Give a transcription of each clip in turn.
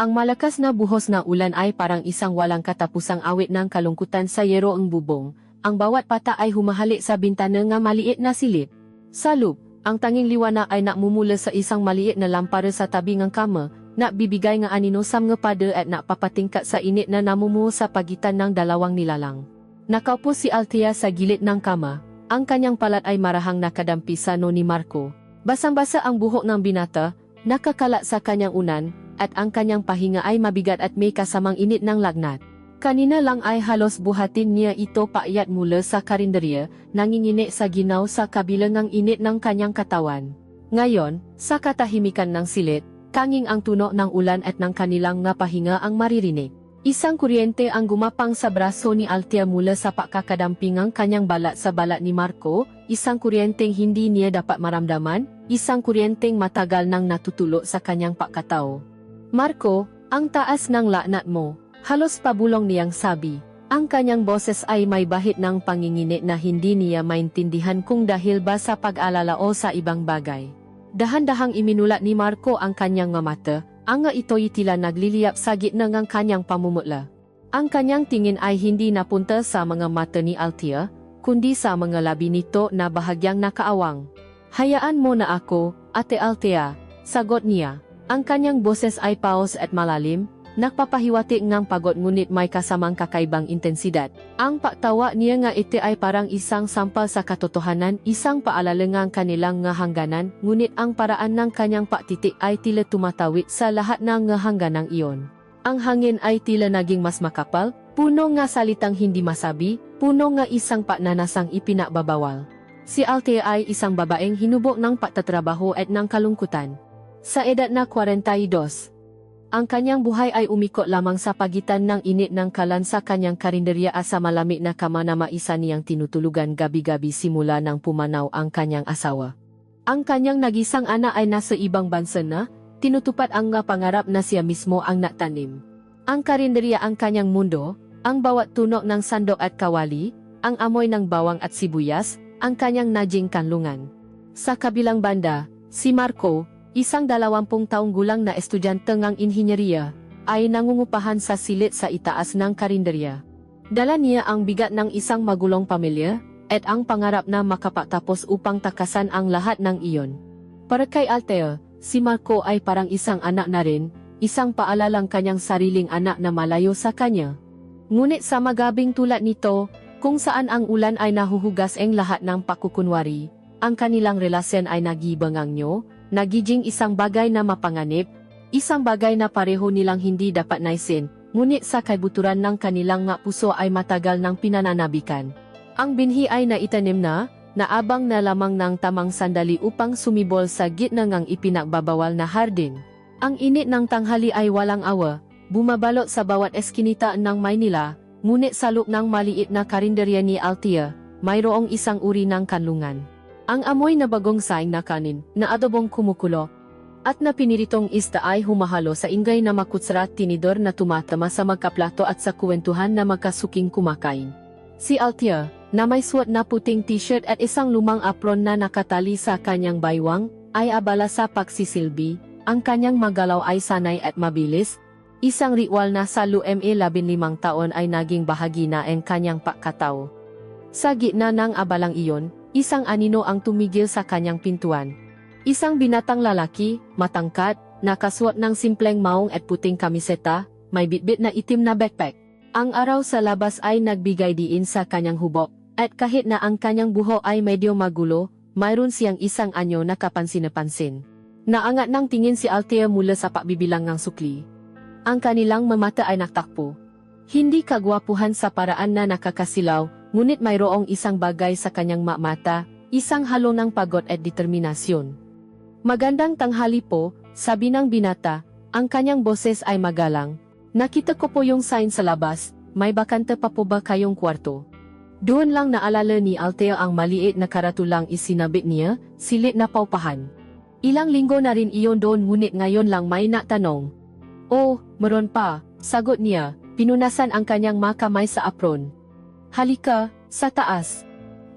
Ang malakas na buhos na ulan ay parang isang walang katapusang awit ng kalungkutan sa yero ang bubong. Ang bawat pata ay humahalik sa bintana nga maliit na silid. Sa loob, ang tanging liwanag ay nakmumula sa isang maliit na lampara sa tabi ng kama, nakbibigay nga aninosam nga pada at nakpapatingkat sa init na namumuo sa pagitan ng dalawang nilalang. Nakaupo si Althea sa gilid ng kama, ang kanyang palat ay marahang nakadampi sa no ni Marco. Basang-basa ang buhok ng binata, nakakalat sa kanyang unan, at ang kanyang pahinga ay mabigat at may kasamang init ng lagnat. Kanina lang ay halos buhatin niya ito paakyat mula sa karinderya, nanginginig sa ginaw sa kabilang ng init ng kanyang katawan. Ngayon, sa katahimikan ng silid, tanging ang tunog ng ulan at ng kanilang nga pahinga ang maririnig. Isang kuryente ang gumapang sa braso ni Althea mula sa pakakadampingang kanyang balat sa balat ni Marco, isang kuryenteng hindi niya dapat maramdaman, isang kuryenteng matagal nang natutulo sa kanyang pakatao. Marco, ang taas ng laknat mo, halos pabulong niyang sabi. Ang kanyang boses ay may bahid ng panginginig na hindi niya maintindihan kung dahil ba sa pag-alala o sa ibang bagay. Dahan-dahang iminulat ni Marco ang kanyang mga mata, ang nga ito'y tila nagliliyap sa gitna ng kanyang pamumutla. Ang kanyang tingin ay hindi napunta sa mga mata ni Althea, kundi sa mga labi nito na bahagyang nakaawang. Hayaan mo na ako, Ate Althea, sagot niya. Ang kanyang boses ay paos at malalim, nagpapahiwatig ng pagod ngunit may kasamang kakaibang intensidad. Ang pagtawa niya nga iti ay parang isang sampal sa katotohanan, isang paalala ng kanilang nga hangganan, ngunit ang paraan ng kanyang pagtitik ay tila tumatawid sa lahat ng nga hangganang iyon. Ang hangin ay tila naging mas makapal, puno nga salitang hindi masabi, puno nga isang pagnanasang ipinakbabawal. Si Althea ay isang babaeng hinubok ng pagtatrabaho at ng kalungkutan. Sa edad na 42, ang kanyang buhay ay umikot lamang sa pagitan ng init ng kalan sa kanyang karinderya at sa malamig na kama na maisa niyang tinutulugan gabi-gabi simula nang pumanaw ang kanyang asawa. Ang kanyang nagisang anak ay nasa ibang bansa na, tinutupad ang nga pangarap na siya mismo ang natanim. Ang karinderya ang kanyang mundo, ang bawat tunog ng sandok at kawali, ang amoy ng bawang at sibuyas, ang kanyang najing kanlungan. Sa kabilang banda, si Marco, isang 20 taong gulang na estudyante ng inhinyeriya, ay nangungupahan sa silid sa itaas ng karinderya. Dala niya ang bigat ng isang magulong pamilya, at ang pangarap na makapatapos upang takasan ang lahat ng iyon. Para kay Althea, si Marco ay parang isang anak na rin, isang paalalang kanyang sariling anak na malayo sa kanya. Ngunit sa magabing tulad nito, kung saan ang ulan ay nahuhugas ang lahat ng pakukunwari, ang kanilang relasyon ay nagibangang nyo, nagiging isang bagay na mapanganib, isang bagay na pareho nilang hindi dapat naisin, ngunit sa kaibuturan ng kanilang nga puso ay matagal ng pinananabikan. Ang binhi ay naitanim na, naabang na lamang ng tamang sandali upang sumibol sa gitna ng ipinagbabawal na hardin. Ang init ng tanghali ay walang awa, bumabalot sa bawat eskinita ng Maynila, ngunit sa loob ng maliit na karinderya ni Althea, mayroong isang uri ng kanlungan. Ang amoy na bagong saing na kanin, na adobong kumukulo, at na piniritong isda ay humahalo sa ingay na makutsara at tinidor na tumatama sa magkaplato at sa kwentuhan na magkasuking kumakain. Si Althea, na may suot na puting t-shirt at isang lumang apron na nakatali sa kanyang baywang, ay abala sa pagsisilbi, ang kanyang magalaw ay sanay at mabilis, isang ritual na sa loob 15 taon ay naging bahagi na ang kanyang pagkatao. Sa gitna ng abalang iyon, isang anino ang tumigil sa kanyang pintuan. Isang binatang lalaki, matangkad, nakasuot ng simpleng maong at puting kamiseta, may bitbit na itim na backpack. Ang araw sa labas ay nagbigay diin sa kanyang hubok, at kahit na ang kanyang buhok ay medyo magulo, mayroon siyang isang anyo na kapansin-napansin. Naangat ng tingin si Althea mula sa pagbibilang ng sukli. Ang kanilang mamata ay naktakpo. Hindi kagwapuhan sa paraan na nakakasilaw, ngunit mayroong isang bagay sa kanyang mata, isang halo ng pagod at determinasyon. Magandang tanghali po, sabi ng binata, ang kanyang boses ay magalang. Nakita ko po yung sign sa labas, may bakante pa po ba kayong kwarto? Doon lang naalala ni Althea ang maliit na karatulang isinabit niya, silit na paupahan. Ilang linggo na rin iyon doon ngunit ngayon lang may natanong. Oh, meron pa, sagot niya, pinunasan ang kanyang makamay sa apron. Halika, sa taas.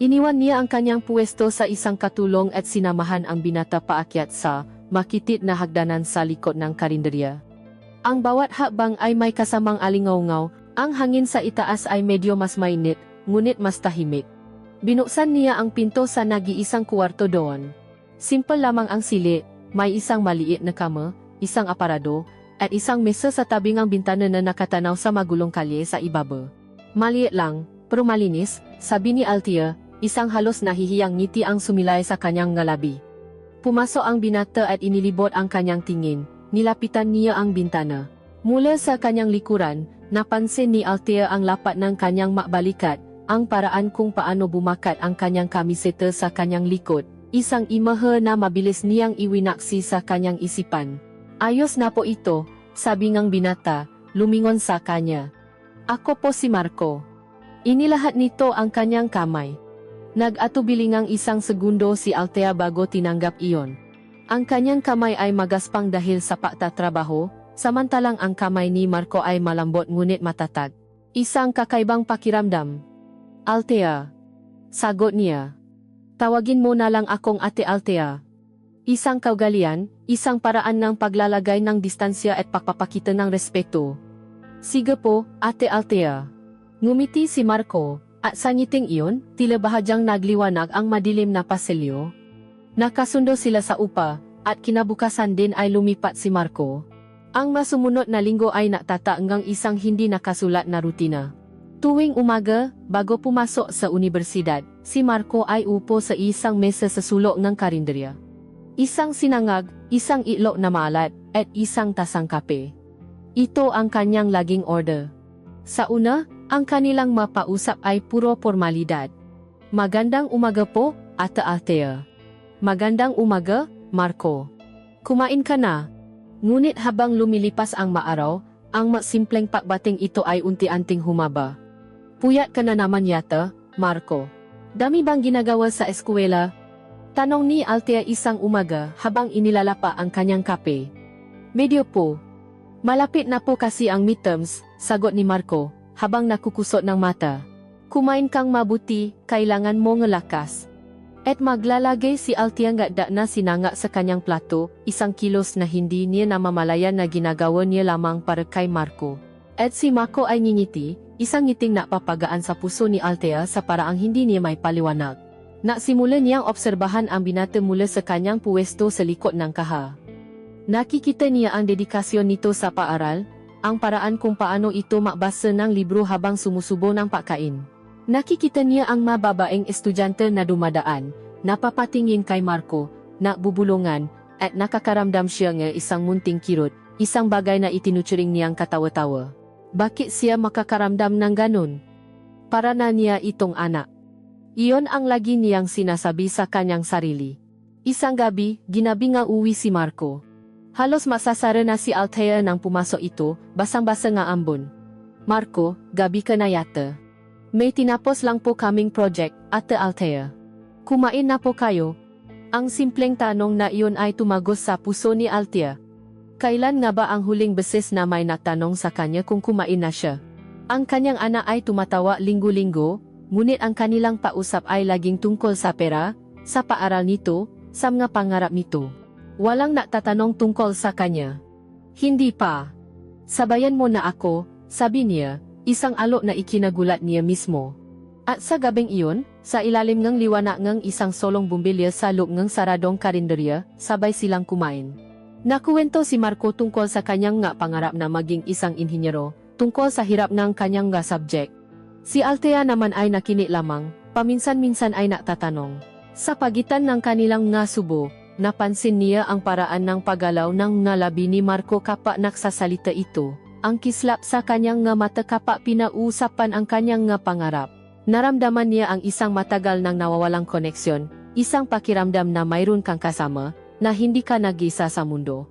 Iniwan niya ang kanyang puwesto sa isang katulong at sinamahan ang binata paakyat sa makitid na hagdanan sa likod ng karinderya. Ang bawat hakbang ay may kasamang alingaw-ngaw, ang hangin sa itaas ay medyo mas mainit, ngunit mas tahimik. Binuksan niya ang pinto sa nag-iisang kuwarto doon. Simple lamang ang sili, may isang maliit na kama, isang aparador, at isang mesa sa tabing ang bintana na nakatanaw sa magulong kalye sa ibaba. Maliit lang, pero malinis, sabi ni Althea, isang halos nahihiyang ngiti ang sumilay sa kanyang ngalabi. Pumasok ang binata at inilibot ang kanyang tingin, nilapitan niya ang bintana. Mula sa kanyang likuran, napansin ni Althea ang lapat ng kanyang makbalikat, ang paraan kung paano bumakat ang kanyang kamiseta sa kanyang likod, isang imahe na mabilis niyang iwinaksi sa kanyang isipan. Ayos na po ito, sabi ng binata, lumingon sa kanya. Ako po si Marco. Inilahat nito ang kanyang kamay. Nag-atubili ngang isang segundo si Althea bago tinanggap iyon. Ang kanyang kamay ay magaspang dahil sa pagtatrabaho, samantalang ang kamay ni Marco ay malambot ngunit matatag. Isang kakaibang pakiramdam. Althea. Sagot niya. Tawagin mo na lang akong Ate Althea. Isang kaugalian, isang paraan ng paglalagay ng distansya at pagpapakita ng respeto. Sige po, Ate Althea. Ngumiti si Marco, at sa ngiting iyon, tila bahagyang nagliwanag ang madilim na pasilyo. Nakasundo sila sa upa, at kinabukasan din ay lumipat si Marco. Ang masumunod na linggo ay natata hanggang isang hindi nakasulat na rutina. Tuwing umaga, bago pumasok sa universidad, si Marco ay upo sa isang mesa sa sulok ng karinderya. Isang sinangag, isang itlog na maalat, at isang tasang kape. Ito ang kanyang laging order. Sa una, ang kanilang mapausap ay puro formalidad. Magandang umaga po, Ate Althea. Magandang umaga, Marco. Kumain ka na? Ngunit habang lumilipas ang maaraw, ang simpleng pakbating ito ay unti-anting humaba. Puyat ka na naman yata, Marco. Dami bang ginagawa sa eskwela? Tanong ni Althea isang umaga habang inilalapa ang kanyang kape. Medyo po. Malapit na po kasi ang midterms, sagot ni Marco, habang nakukusot ng mata. Kumain kang mabuti, kailangan mo ngelakas. At maglalagay si Althea ngada na sinanga sa kanyang plato, isang kilos na hindi niya namamalayan na ginagawa niya lamang para kay Marco. At si Marco ay ngingiti, isang ngiting napapagaan sa puso ni Althea sa paraang hindi niya may paliwanag. Naksimula niyang obserbahan ang binata mula sa kanyang puwesto sa likod ng kaha. Nakikita niya ang dedikasyon nito sa paaral, ang paraan kung paano ito makbasa ng libro habang sumusubo ng pagkain. Nakikita niya ang mababaeng estudyante na dumadaan, napapatingin kay Marco, nakbubulungan, at nakakaramdam siya ng isang munting kirot, isang bagay na itinuturing niyang katawa-tawa. Bakit siya makakaramdam ng ganun? Para na niya itong anak. Iyon ang lagi niyang sinasabi sa kanyang sarili. Isang gabi, ginabi nga uwi si Marco. Halos masasara na si Althea nang pumasok ito, basang-basa nga ambon. Marco, gabi ka na yata. May tinapos lang po kaming project, Ate Althea. Kumain na po kayo? Ang simpleng tanong na iyon ay tumagos sa puso ni Althea. Kailan nga ba ang huling beses na may natanong sa kanya kung kumain na siya? Ang kanyang anak ay tumatawa linggo-linggo, ngunit ang kanilang pausap ay laging tungkol sa pera, sa paaral nito, sa mga pangarap nito. Walang natatanong tungkol sa kanya. Hindi pa. Sabayan mo na ako, sabi niya, isang alok na ikinagulat niya mismo. At sa gabing iyon, sa ilalim ng liwanag ng isang solong bumbilya sa loob ng saradong karinderya, sabay silang kumain. Nakuwento si Marco tungkol sa kanyang nga pangarap na maging isang inhinyero, tungkol sa hirap ng kanyang nga subject. Si Althea naman ay nakinig lamang, paminsan-minsan ay natatanong. Sa pagitan ng kanilang nga subo, napansin niya ang paraan ng paggalaw ng ngalabi ni Marco kapag nagsasalita ito. Ang kislap sa kanyang nga mata kapag pinausapan ang kanyang nga pangarap. Naramdaman niya ang isang matagal nang nawawalang koneksyon, isang pakiramdam na mayroon kang kasama, na hindi ka nag-isa sa mundo.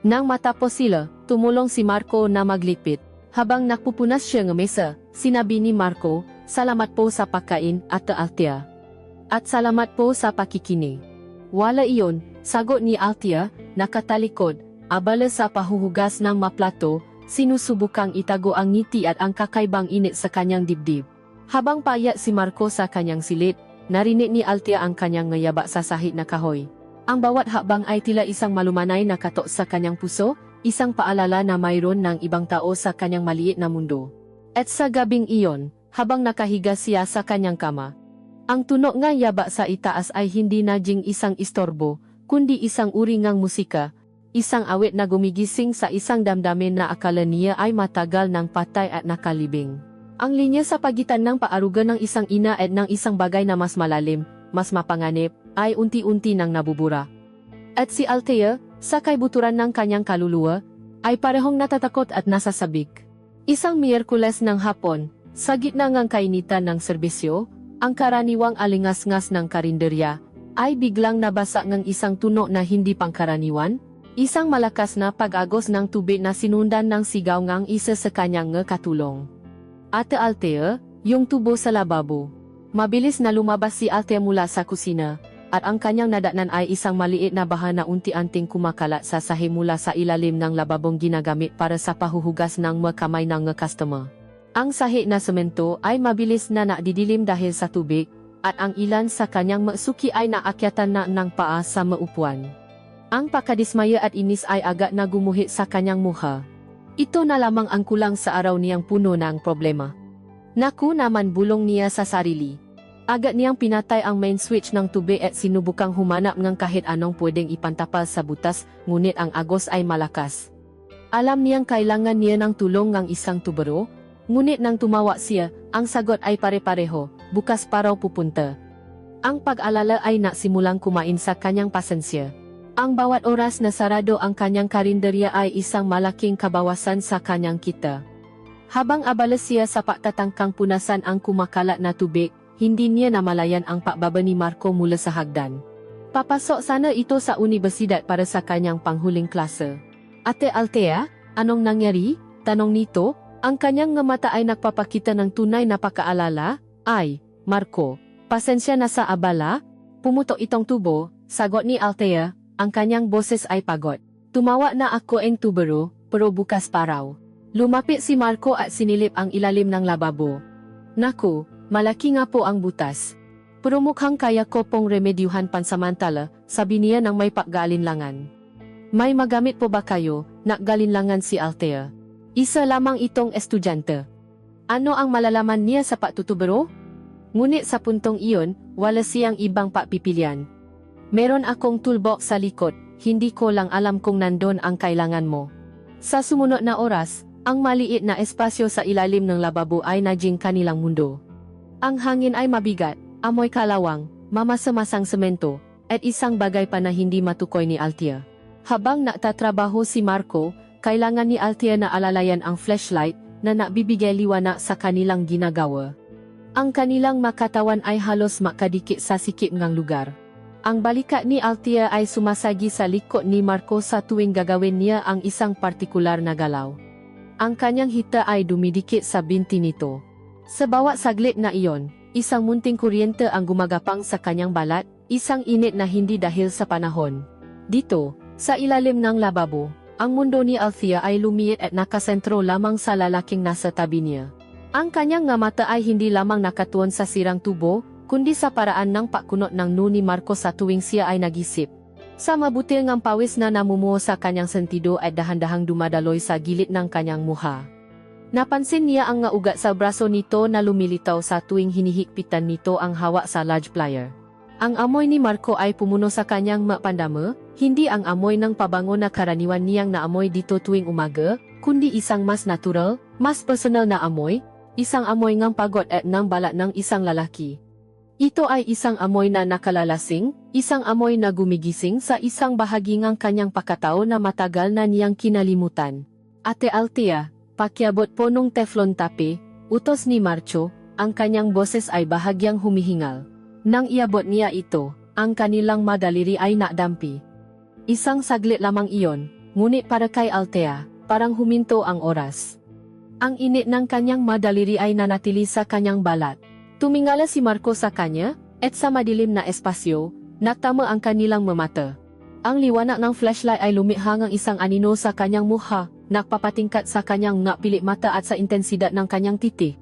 Nang matapos sila, tumulong si Marco na maglipit. Habang nakpupunas siya ng mesa, sinabi ni Marco, "Salamat po sa pagkain, Ate Althea. At salamat po sa pakikinig." Wala iyon, sagot ni Althea, nakatalikod, abala sa pahuhugas ng maplato, sinusubukang itago ang ngiti at ang kakaibang init sa kanyang dibdib. Habang payat si Marco sa kanyang silid, narinig ni Althea ang kanyang ngayaba sa sahig na kahoy. Ang bawat hakbang ay tila isang malumanay na katok sa kanyang puso, isang paalala na mayroon ng ibang tao sa kanyang maliit na mundo. At sa gabing iyon, habang nakahiga siya sa kanyang kama, ang tunog nga yaba sa itaas ay hindi na jing isang istorbo, kundi isang uri ngang musika, isang awit na gumigising sa isang damdamin na akala niya ay matagal ng patay at nakalibing. Ang linya sa pagitan ng paarugan ng isang ina at ng isang bagay na mas malalim, mas mapanganib, ay unti-unti nang nabubura. At si Althea, sa kaibuturan ng kanyang kaluluwa, ay parehong natatakot at nasasabik. Isang Miyerkules ng hapon, sa gitna ng kainitan ng serbisyo, ang karaniwang alingas-ngas ng karinderya, ay biglang nabasa ng isang tunog na hindi pangkaraniwan, isang malakas na pag-agos ng tubig na sinundan ng sigaw ngang isa sa kanyang katulong. Ate Althea, yung tubo sa lababo. Mabilis na lumabas si Althea mula sa kusina, at ang kanyang nadatnan ay isang maliit na baha na unti-unting kumakalat sa sahi mula sa ilalim ng lababong ginagamit para sa pahuhugas ng mga kamay ng customer. Ang sahi na semento ay mabilis na nadidilim dahil sa tubig, at ang ilan sa kanyang masuki ay naakyatan na ng paa sa maupuan. Ang pakadismaya at inis ay agad na gumuhit sa kanyang muha. Ito na lamang ang kulang sa araw niyang puno ng problema. Naku naman, bulong niya sa sarili. Agad niyang pinatay ang main switch ng tubig at sinubukang humanap ng kahit anong pwedeng ipantapal sa butas, ngunit ang agos ay malakas. Alam niyang kailangan niya ng tulong ng isang tubero, ngunit nang tumawa siya, ang sagot ay pare-pareho, bukas pa raw pupunta. Ang pag-alala ay nasimulang kumain sa kanyang pasensya. Ang bawat oras na sarado ang kanyang karinderya ay isang malaking kabawasan sa kanyang kita. Habang abala siya sa pagtatangkang punasan ang kumakalat na tubig, hindi niya namalayan ang pagbaba ni Marco mula sa hagdan. Papasok sana ito sa universidad para sa kanyang panghuling klase. Ate Althea, anong nangyari? Tanong nito. Ang kanyang nga mata ay nagpapakita ng tunay na pagkaalala. Ay, Marco, pasensya na sa abala. Pumutok itong tubo, sagot ni Althea, ang kanyang boses ay pagod. Tumawa na ako ang tubero, pero bukas pa raw. Lumapit si Marco at sinilip ang ilalim ng lababo. Naku, malaki nga po ang butas. Pero mukhang kaya ko pong remedyuhan pansamantala, sabi niya nang may pag-aalinlangan. May magamit po ba kayo? Naggalinlangan si Althea. Isa lamang itong estudyante. Ano ang malalaman niya sa patutubero? Ngunit sa puntong iyon, wala siyang ibang pagpipilian. Meron akong toolbox sa likod, hindi ko lang alam kung nandun ang kailangan mo. Sa sumunod na oras, ang maliit na espasyo sa ilalim ng lababo ay naging kanilang mundo. Ang hangin ay mabigat, amoy kalawang, mamasamasang semento, at isang bagay pa na hindi matukoy ni Althea. Habang nagtatrabaho si Marco, kailangan ni Althea na alalayan ang flashlight na nagbibigay liwanag sa kanilang ginagawa. Ang kanilang makatawan ay halos makadikit sa sikip ng lugar. Ang balikat ni Althea ay sumasagi sa likod ni Marco sa tuwing gagawin niya ang isang partikular na galaw. Ang kanyang hita ay dumidikit sa binti nito. Sa bawat saglit na iyon, isang munting kuryente ang gumagapang sa kanyang balat, isang init na hindi dahil sa panahon. Dito, sa ilalim ng lababo, ang mundo ni Althea ay lumiit at nakasentro lamang sa lalaking nasa tabi niya. Ang kanyang nga mata ay hindi lamang nakatuon sa sirang tubo, kundi sa paraan ng pagkunot ng noo ni Marco sa tuwing siya ay nagisip. Sa mabutil ngang pawis na namumuo sa kanyang sentido at dahan-dahang dumadaloy sa gilid ng kanyang muha. Napansin niya ang nga ugat sa braso nito na lumilitaw sa tuwing hinihigpitan nito ang hawak sa large plier. Ang amoy ni Marco ay pumuno sa kanyang mapandama, hindi ang amoy ng pabango na karaniwan niyang naamoy dito tuwing umaga, kundi isang mas natural, mas personal na amoy, isang amoy ngang pagod at ng balat ng isang lalaki. Ito ay isang amoy na nakalalasing, isang amoy na gumigising sa isang bahagi ng kanyang pakatao na matagal na niyang kinalimutan. Ate Althea, pakiabot po nung teflon tape, utos ni Marco, ang kanyang boses ay bahagyang humihingal. Nang iabot niya ito, ang kanilang madaliri ay nakdampi. Isang saglit lamang iyon, ngunit para kay Althea, parang huminto ang oras. Ang init ng kanyang madaliri ay nanatili sa kanyang balat. Tumingala si Marco sa kanya, at sa madilim na espasyo, natama ang kanilang mamata. Ang liwanag ng flashlight ay lumihangang isang anino sa kanyang mukha, nagpapatingkat sa kanyang napilit mata at sa intensidad ng kanyang titi.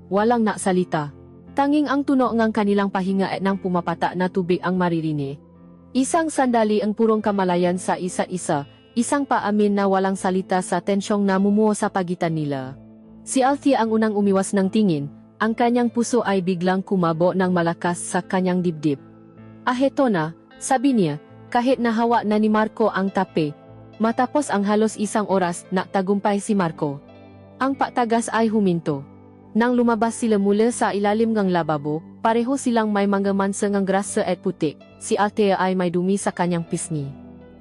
Walang naksalita. Tanging ang tunog ng kanilang pahinga at ng pumapata na tubig ang maririnig. Isang sandali ang purong kamalayan sa isa't isa, isang paamin na walang salita sa tensyong namumuo sa pagitan nila. Si Althea ang unang umiwas ng tingin, ang kanyang puso ay biglang kumabo ng malakas sa kanyang dibdib. Heto na, sabi niya, kahit nahawa na ni Marco ang tape. Matapos ang halos isang oras, nagtagumpay si Marco. Ang patagas ay huminto. Nang lumabas sila mula sa ilalim ng lababo, pareho silang may mga mansa ng grasa at putik. Si Althea ay may dumi sa kanyang pisngi.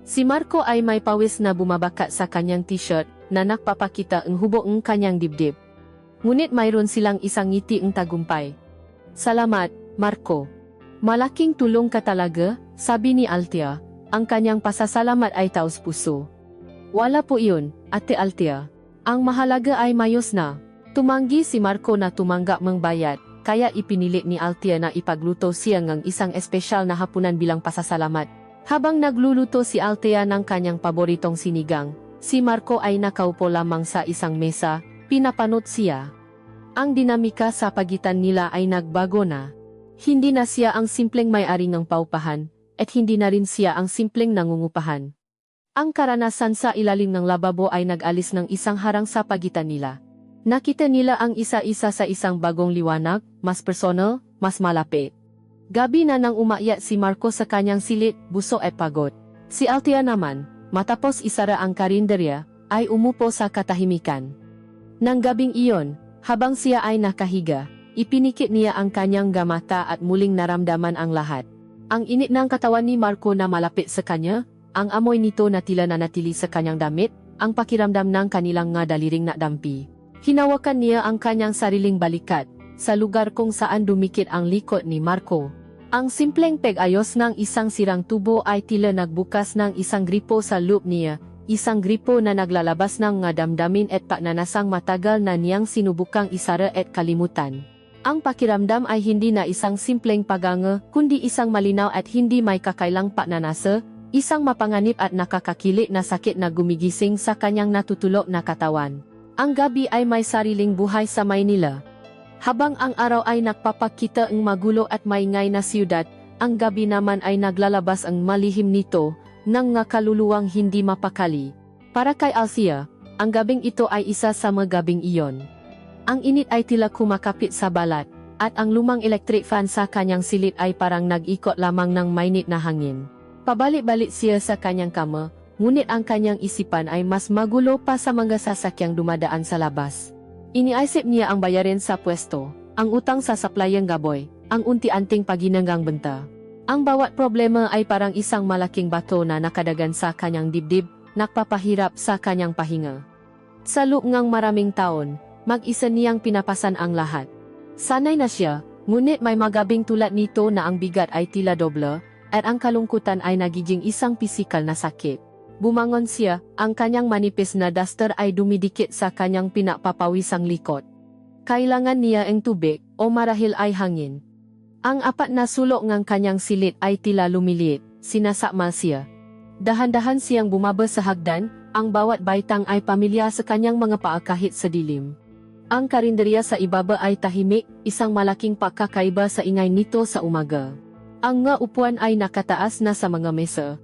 Si Marco ay may pawis na bumabakat sa kanyang t-shirt na nakpapakita ang hubog ng kanyang dibdib. Ngunit mayroon silang isang ngiti ng tagumpay. Salamat, Marco. Malaking tulong ka talaga, sabi ni Althea. Ang kanyang pasasalamat ay taos puso. Wala po iyon, Ate Althea. Ang mahalaga ay mayos na. Tumanggi si Marco na tumanggap ng bayad, kaya ipinili ni Althea na ipagluto siya ng isang espesyal na hapunan bilang pasasalamat. Habang nagluluto si Althea ng kanyang paboritong sinigang, si Marco ay nakaupo lamang sa isang mesa, pinapanood siya. Ang dinamika sa pagitan nila ay nagbago na. Hindi na siya ang simpleng may-ari ng paupahan, at hindi na rin siya ang simpleng nangungupahan. Ang karanasan sa ilalim ng lababo ay nag-alis ng isang harang sa pagitan nila. Nakita nila ang isa-isa sa isang bagong liwanag, mas personal, mas malapit. Gabi na nang umakyat si Marco sa kanyang silid, buso at pagod. Si Althea naman, matapos isara ang karinderya, ay umupo sa katahimikan. Nang gabing iyon, habang siya ay nakahiga, ipinikit niya ang kanyang gamata at muling naramdaman ang lahat. Ang init ng katawan ni Marco na malapit sa kanya, ang amoy nito na tila nanatili sa kanyang damit, ang pakiramdam ng kanilang nga daliring nadampi. Hinawakan niya ang kanyang sariling balikat, sa lugar kung saan dumikit ang likod ni Marco. Ang simpleng pag-ayos ng isang sirang tubo ay tila nagbukas ng isang gripo sa loob niya, isang gripo na naglalabas ng nga damdamin at pagnanasang matagal na niyang sinubukang isara at kalimutan. Ang pakiramdam ay hindi na isang simpleng paganga, kundi isang malinaw at hindi may kakailang pagnanasa, isang mapanganib at nakakakili na sakit na gumigising sa kanyang natutulog na katawan. Ang gabi ay may sariling buhay sa Maynila. Habang ang araw ay nagpapakita ang magulo at maingay na siyudad, ang gabi naman ay naglalabas ang malihim nito, ng nga kaluluwang hindi mapakali. Para kay Althea, ang gabing ito ay isa sa mga gabing iyon. Ang init ay tila kumakapit sa balat, at ang lumang electric fan sa kanyang silid ay parang nag-ikot lamang ng mainit na hangin. Pabalik-balik siya sa kanyang kama, ngunit ang kanyang isipan ay mas magulo pa sa mga sasakyang dumadaan sa labas. Iniisip niya ang bayarin sa pwesto, ang utang sa supplierang gaboy, ang unti-anting paginanggang benta. Ang bawat problema ay parang isang malaking bato na nakadagan sa kanyang dibdib, nakpapahirap sa kanyang pahinga. Sa loob ng maraming taon, mag-isa niyang pinapasan ang lahat. Sanay na siya, ngunit may magabing tulad nito na ang bigat ay tila doble, at ang kalungkutan ay nagiging isang pisikal na sakit. Bumangon siya, ang kanyang manipis na duster ay dumidikit sa kanyang pinapapawisang likod. Kailangan niya ang tubig, o marahil ay hangin. Ang apat na sulok ng kanyang silid ay tila lumiliit, sinasakmal siya. Dahan-dahan siyang bumaba sa hagdan, ang bawat baitang ay pamilya sa kanyang mga paa kahit sa dilim. Ang karinderya sa ibaba ay tahimik, isang malaking pagkakaiba sa ingay nito sa umaga. Ang nga upuan ay nakataas na sa mga mesa.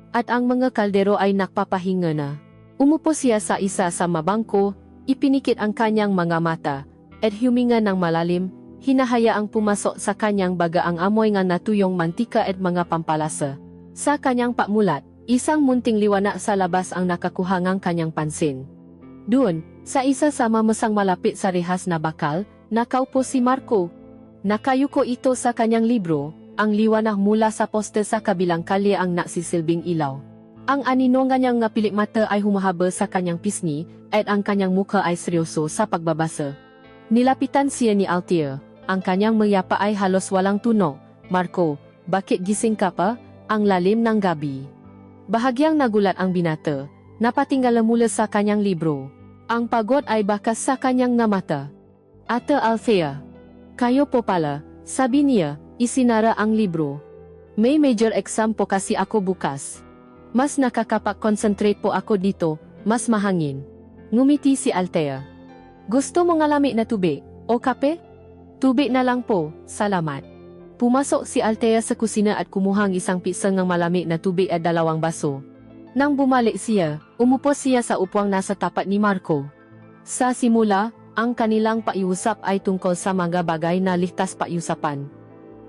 At ang mga kaldero ay nakpapahinga na. Umupo siya sa isa sa mabangko, ipinikit ang kanyang mga mata, at huminga ng malalim, hinahayaang pumasok sa kanyang baga ang amoy ng natuyong mantika at mga pampalasa. Sa kanyang pamulat, isang munting liwanag sa labas ang nakakuha ng kanyang pansin. Doon, sa isa sa mamasang malapit sa rehas na bakal, nakaupo si Marco. Nakayuko ito sa kanyang libro, ang liwanag mula sa poste sa kabilang kalye ang nagsisilbing ilaw. Ang anino ng kanyang pilik mata ay humahaba sa kanyang pisngi, at ang kanyang mukha ay seryoso sa pagbabasa. Nilapitan siya ni Althea, ang kanyang mayapa ay halos walang tunog. Marco, bakit gising ka pa? Ang lalim ng gabi. Bahagyang nagulat ang binata, napatingala mula sa kanyang libro. Ang pagod ay bakas sa kanyang mata. Ate Althea, kayo po pala, sabi niya. Isinara ang libro. May major exam po kasi ako bukas. Mas nakakapag-concentrate po ako dito, mas mahangin. Ngumiti si Althea. Gusto mo ng lamig na tubig, o kape? Tubig na lang po, salamat. Pumasok si Althea sa kusina at kumuhang isang pisang ng malamig na tubig at 2 baso. Nang bumalik siya, umupo siya sa upuang nasa tapat ni Marco. Sa simula, ang kanilang pag-iusap ay tungkol sa mga bagay na ligtas pag-iusapan.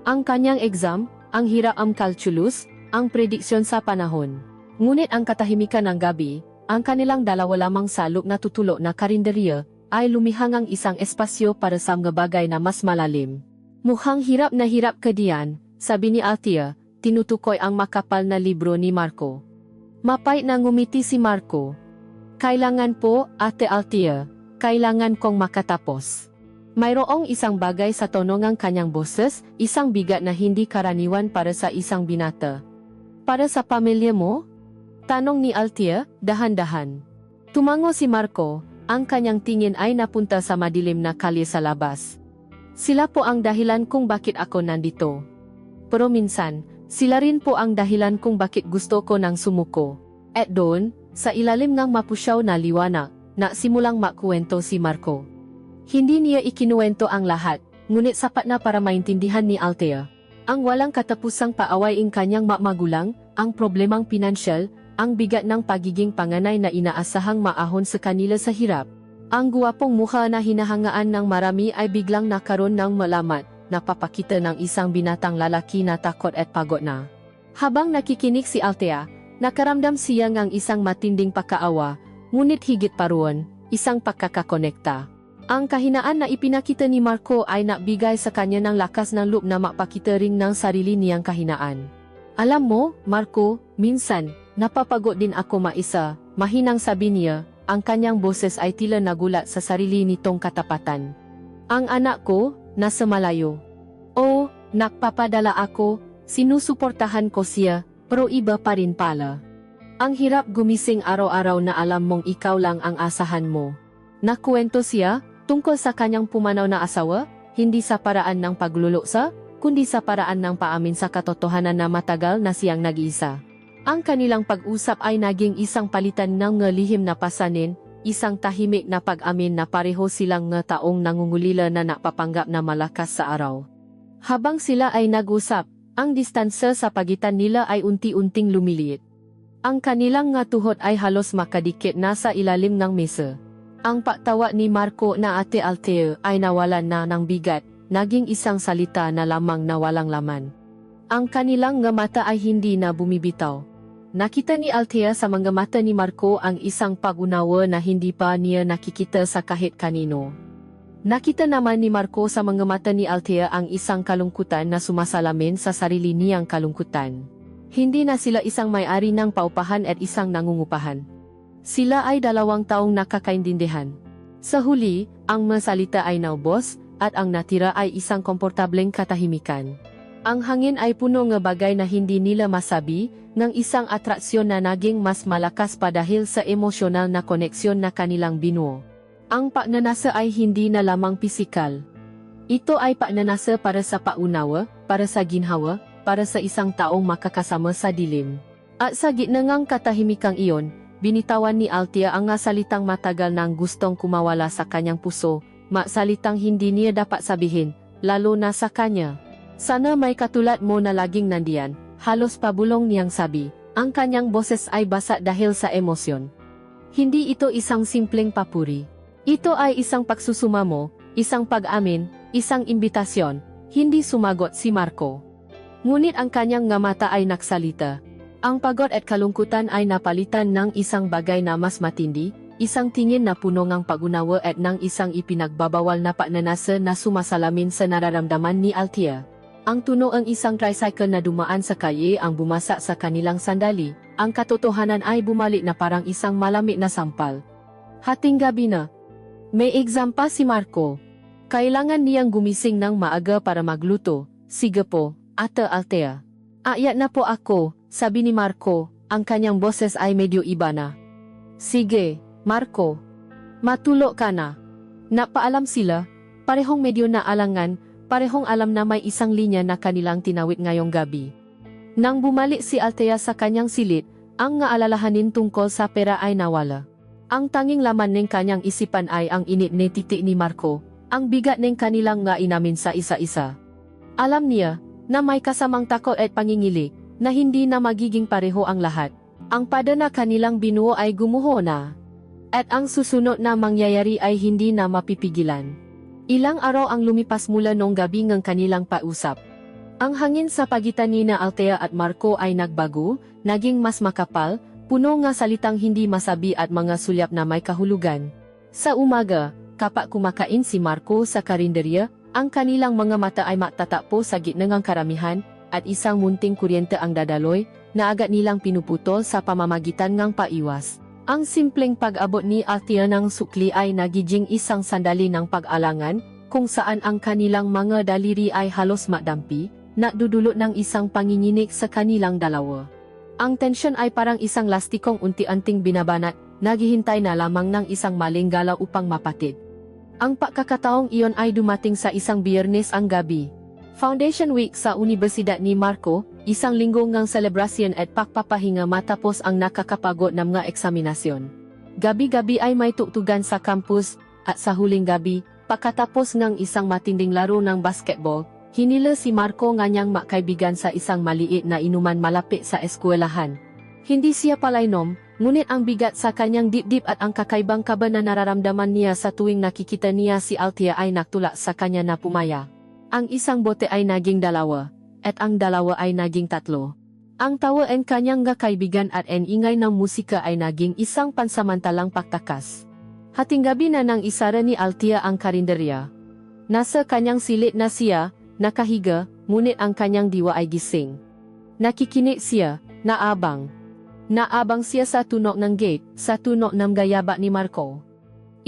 Ang kanyang exam, ang hirap ang calculus, ang prediksyon sa panahon. Ngunit ang katahimikan ng gabi, ang kanilang dalawa lamang salok na tutulog na karinderya, ay lumihang ang isang espasyo para sa mga bagay na mas malalim. Mukhang hirap na hirap ka diyan, sabi ni Althea, tinutukoy ang makapal na libro ni Marco. Mapait na ngumiti si Marco. Kailangan po, Ate Althea, kailangan kong makatapos. Mayroong isang bagay sa tono ng kanyang boses, isang bigat na hindi karaniwan para sa isang binata. Para sa pamilya mo? Tanong ni Althea, dahan-dahan. Tumango si Marco, ang kanyang tingin ay napunta sa madilim na kalye sa labas. Sila po ang dahilan kung bakit ako nandito. Pero minsan, sila rin po ang dahilan kung bakit gusto ko nang sumuko. At doon, sa ilalim ng mapusyaw na liwanag, simulang makuwento si Marco. Hindi niya ikinuwento ang lahat, ngunit sapat na para maintindihan ni Althea. Ang walang katapusang paawaing kanyang magulang, ang problemang pinansyal, ang bigat ng pagiging panganay na inaasahang maahon sa kanila sa hirap. Ang guwapong mukha na hinahangaan ng marami ay biglang nakaroon ng malamat, napapakita ng isang binatang lalaki na takot at pagod na. Habang nakikinig si Althea, nakaramdam siya ng isang matinding pagkaawa, ngunit higit pa roon, isang pagkakakonekta. Ang kahinaan na ipinakita ni Marco ay nabigay sa kanya ng lakas ng loob na mapakita ring ng sarili niyang kahinaan. Alam mo, Marco, minsan, napapagod din ako maisa, mahinang sabi niya, ang kanyang boses ay tila nagulat sa sarili nitong katapatan. Ang anak ko, nasa malayo. Oh, nagpapadala ako, sinusuportahan ko siya, pero iba pa rin pala. Ang hirap gumising araw-araw na alam mong ikaw lang ang asahan mo. Nakuwento siya, tungkol sa kanyang pumanaw na asawa, hindi sa paraan ng pagluluksa, kundi sa paraan ng paamin sa katotohanan na matagal na siyang nag-iisa. Ang kanilang pag-usap ay naging isang palitan ng lihim na pasanin, isang tahimik na pag-amin na pareho silang taong nangungulila na napapanggap na malakas sa araw. Habang sila ay nag-usap, ang distansya sa pagitan nila ay unti-unting lumiliit. Ang kanilang tuhod ay halos makadikit na sa ilalim ng mesa. Ang pagtawa ni Marco na Ate Althea ay nawalan na ng bigat, naging isang salita na lamang na walang laman. Ang kanilang mata ay hindi na bumibitaw. Nakita ni Althea sa mga mata ni Marco ang isang pag-unawa na hindi pa niya nakikita sa kahit kanino. Nakita naman ni Marco sa mga mata ni Althea ang isang kalungkutan na sumasalamin sa sarili niyang kalungkutan. Hindi na sila isang may-ari ng paupahan at isang nangungupahan. Sila ay 2 taong nakakaintindihan. Sa huli, ang masalita ay naubos, at ang natira ay isang komportableng katahimikan. Ang hangin ay puno ng bagay na hindi nila masabi, ng isang atraksyon na naging mas malakas pa dahil sa emosyonal na koneksyon na kanilang binuo. Ang pagnanasa ay hindi na lamang pisikal. Ito ay pagnanasa para sa paunawa, para sa ginhawa, para sa isang taong makakasama sa dilim. At sa gitna ng katahimikang iyon, binitawan ni Althea ang salitang matagal nang gustong kumawala sa kanyang puso, salitang hindi niya dapat sabihin, lalo na sa kanya. Sana may katulad mo na laging nandiyan, halos pabulong niyang sabi, ang kanyang boses ay basa dahil sa emosyon. Hindi ito isang simpleng papuri. Ito ay isang pagsusumamo, isang pag-amin, isang imbitasyon, hindi sumagot si Marco. Ngunit ang kanyang mata ay nagsalita. Ang pagod at kalungkutan ay napalitan ng isang bagay na mas matindi, isang tingin na puno ng pag-unawa at ng isang ipinagbabawal na pagnanasa na sumasalamin sa nararamdaman ni Althea. Ang tunog ang isang tricycle na dumaan sa kalye ang bumasa sa kanilang sandali, ang katotohanan ay bumalik na parang isang malamig na sampal. Hating gabi na. May exam pa si Marco. Kailangan niyang gumising ng maaga para magluto. Sige po, Ate Althea. Ayat na po ako, sabi ni Marco, ang kanyang boses ay medyo iba na. Sige, Marco. Matulog ka na. Napaalam sila, parehong medyo naalangan, parehong alam na may isang linya na kanilang tinawid ngayong gabi. Nang bumalik si Althea sa kanyang silid, ang alalahanin tungkol sa pera ay nawala. Ang tanging laman ng kanyang isipan ay ang init na titik ni Marco, ang bigat ng kanilang inamin sa isa-isa. Alam niya, na may kasamang takot at pangingilik, na hindi na magiging pareho ang lahat. Ang pada na kanilang binuo ay gumuho na. At ang susunod na mangyayari ay hindi na mapipigilan. Ilang araw ang lumipas mula noong gabi ng kanilang pausap. Ang hangin sa pagitan ni Althea at Marco ay nagbago, naging mas makapal, puno nga salitang hindi masabi at mga sulyap na may kahulugan. Sa umaga, kapag kumakain si Marco sa karinderya, ang kanilang mga mata ay matatapo sa gitna ng karamihan, at isang munting kuryente ang dadaloy, na agad nilang pinuputol sa pamamagitan ng paiwas. Ang simpleng pag-abot ni Althea ng sukli ay nagiging isang sandali ng pag-alangan, kung saan ang kanilang mga daliri ay halos madampi, na dudulot ng isang panginginig sa kanilang dalawa. Ang tensyon ay parang isang lastikong unti-unting binabanat, naghihintay na lamang ng isang maling galaw upang mapatid. Ang pagkakataong iyon ay dumating sa isang Biyernes ang gabi. Foundation Week sa Universidad ni Marco, isang linggo ngang selebrasyon at pagpapahinga matapos ang nakakapagod na mga eksaminasyon. Gabi-gabi ay may tuktugan sa campus, at sa huling gabi, pagkatapos ng isang matinding laro ng basketball, hinila si Marco nganyang makaibigan sa isang maliit na inuman malapit sa eskwelahan. Hindi siya palainom, ngunit ang bigat sa kanyang dibdib at ang kakaibang kaba na nararamdaman niya sa tuwing nakikita niya si Althea ay nagtulak sa kanya na pumaya. Ang isang bote ay naging dalawa, at ang dalawa ay naging tatlo. Ang tawa ng kanyang kaibigan at ang ingay ng musika ay naging isang pansamantalang pagtakas. Hating gabi na nang isara ni Althea ang karinderya. Nasa kanyang silid na siya, nakahiga, ngunit ang kanyang diwa ay gising. Nakikinig siya, naabang. Naabang siya sa tunok ng gate, sa tunok ng gayaba ni Marco.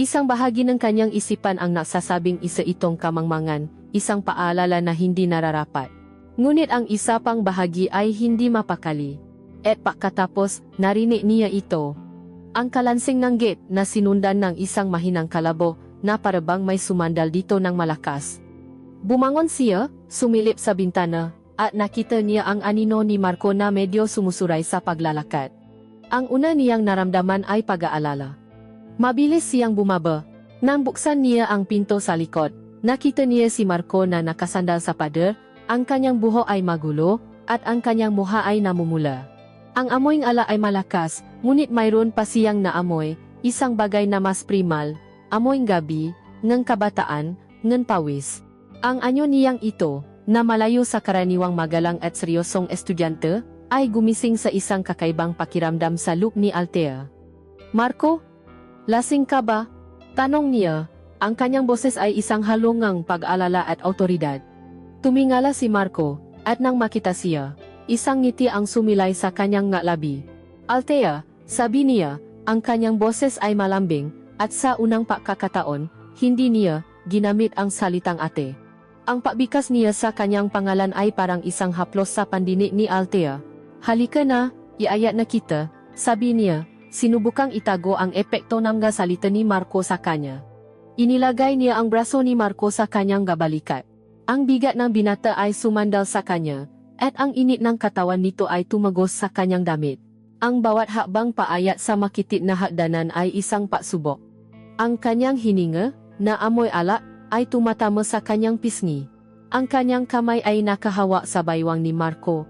Isang bahagi ng kanyang isipan ang nagsasabing isa itong kamangmangan, isang paalala na hindi nararapat. Ngunit ang isa pang bahagi ay hindi mapakali. At pagkatapos, narinig niya ito. Ang kalansing ng gate na sinundan ng isang mahinang kalabo, na parabang may sumandal dito ng malakas. Bumangon siya, sumilip sa bintana, at nakita niya ang anino ni Marco na medyo sumusuray sa paglalakad. Ang una niyang naramdaman ay pag-aalala. Mabilis siyang bumaba. Nang buksan niya ang pinto sa likod, nakita niya si Marco na nakasandal sa pader, ang kanyang buhok ay magulo, at ang kanyang mukha ay namumula. Ang amoy ng ala ay malakas, ngunit mayroon pa siyang naamoy, isang bagay na mas primal, amoy ng gabi, ng kabataan, ng pawis. Ang anyo niyang ito, na malayo sa karaniwang magalang at seryosong estudyante, ay gumising sa isang kakaibang pakiramdam sa look ni Althea. Marco? Lasing ka ba? Tanong niya. Ang kanyang boses ay isang halungang pag-alala at autoridad. Tumingala si Marco, at nang makita siya, isang ngiti ang sumilay sa kanyang ngalabi. Althea, sabi niya, ang kanyang boses ay malambing, at sa unang pagkakataon, hindi niya ginamit ang salitang ate. Ang pagbikas niya sa kanyang pangalan ay parang isang haplos sa pandinig ni Althea. Halika na, iayat na kita, sabi niya, sinubukang itago ang epekto ng salita ni Marco sa kanya. Inilagay niya ang braso ni Marco sa kanyang gabalikat. Ang bigat ng binata ay sumandal sa kanya, at ang init ng katawan nito ay tumagos sa kanyang damit. Ang bawat hakbang paayat sa makitid na hagdanan ay isang pagsubok. Ang kanyang hininga, na amoy alak, ay tumatama sa kanyang pisngi. Ang kanyang kamay ay nakahawa sa baywang ni Marco,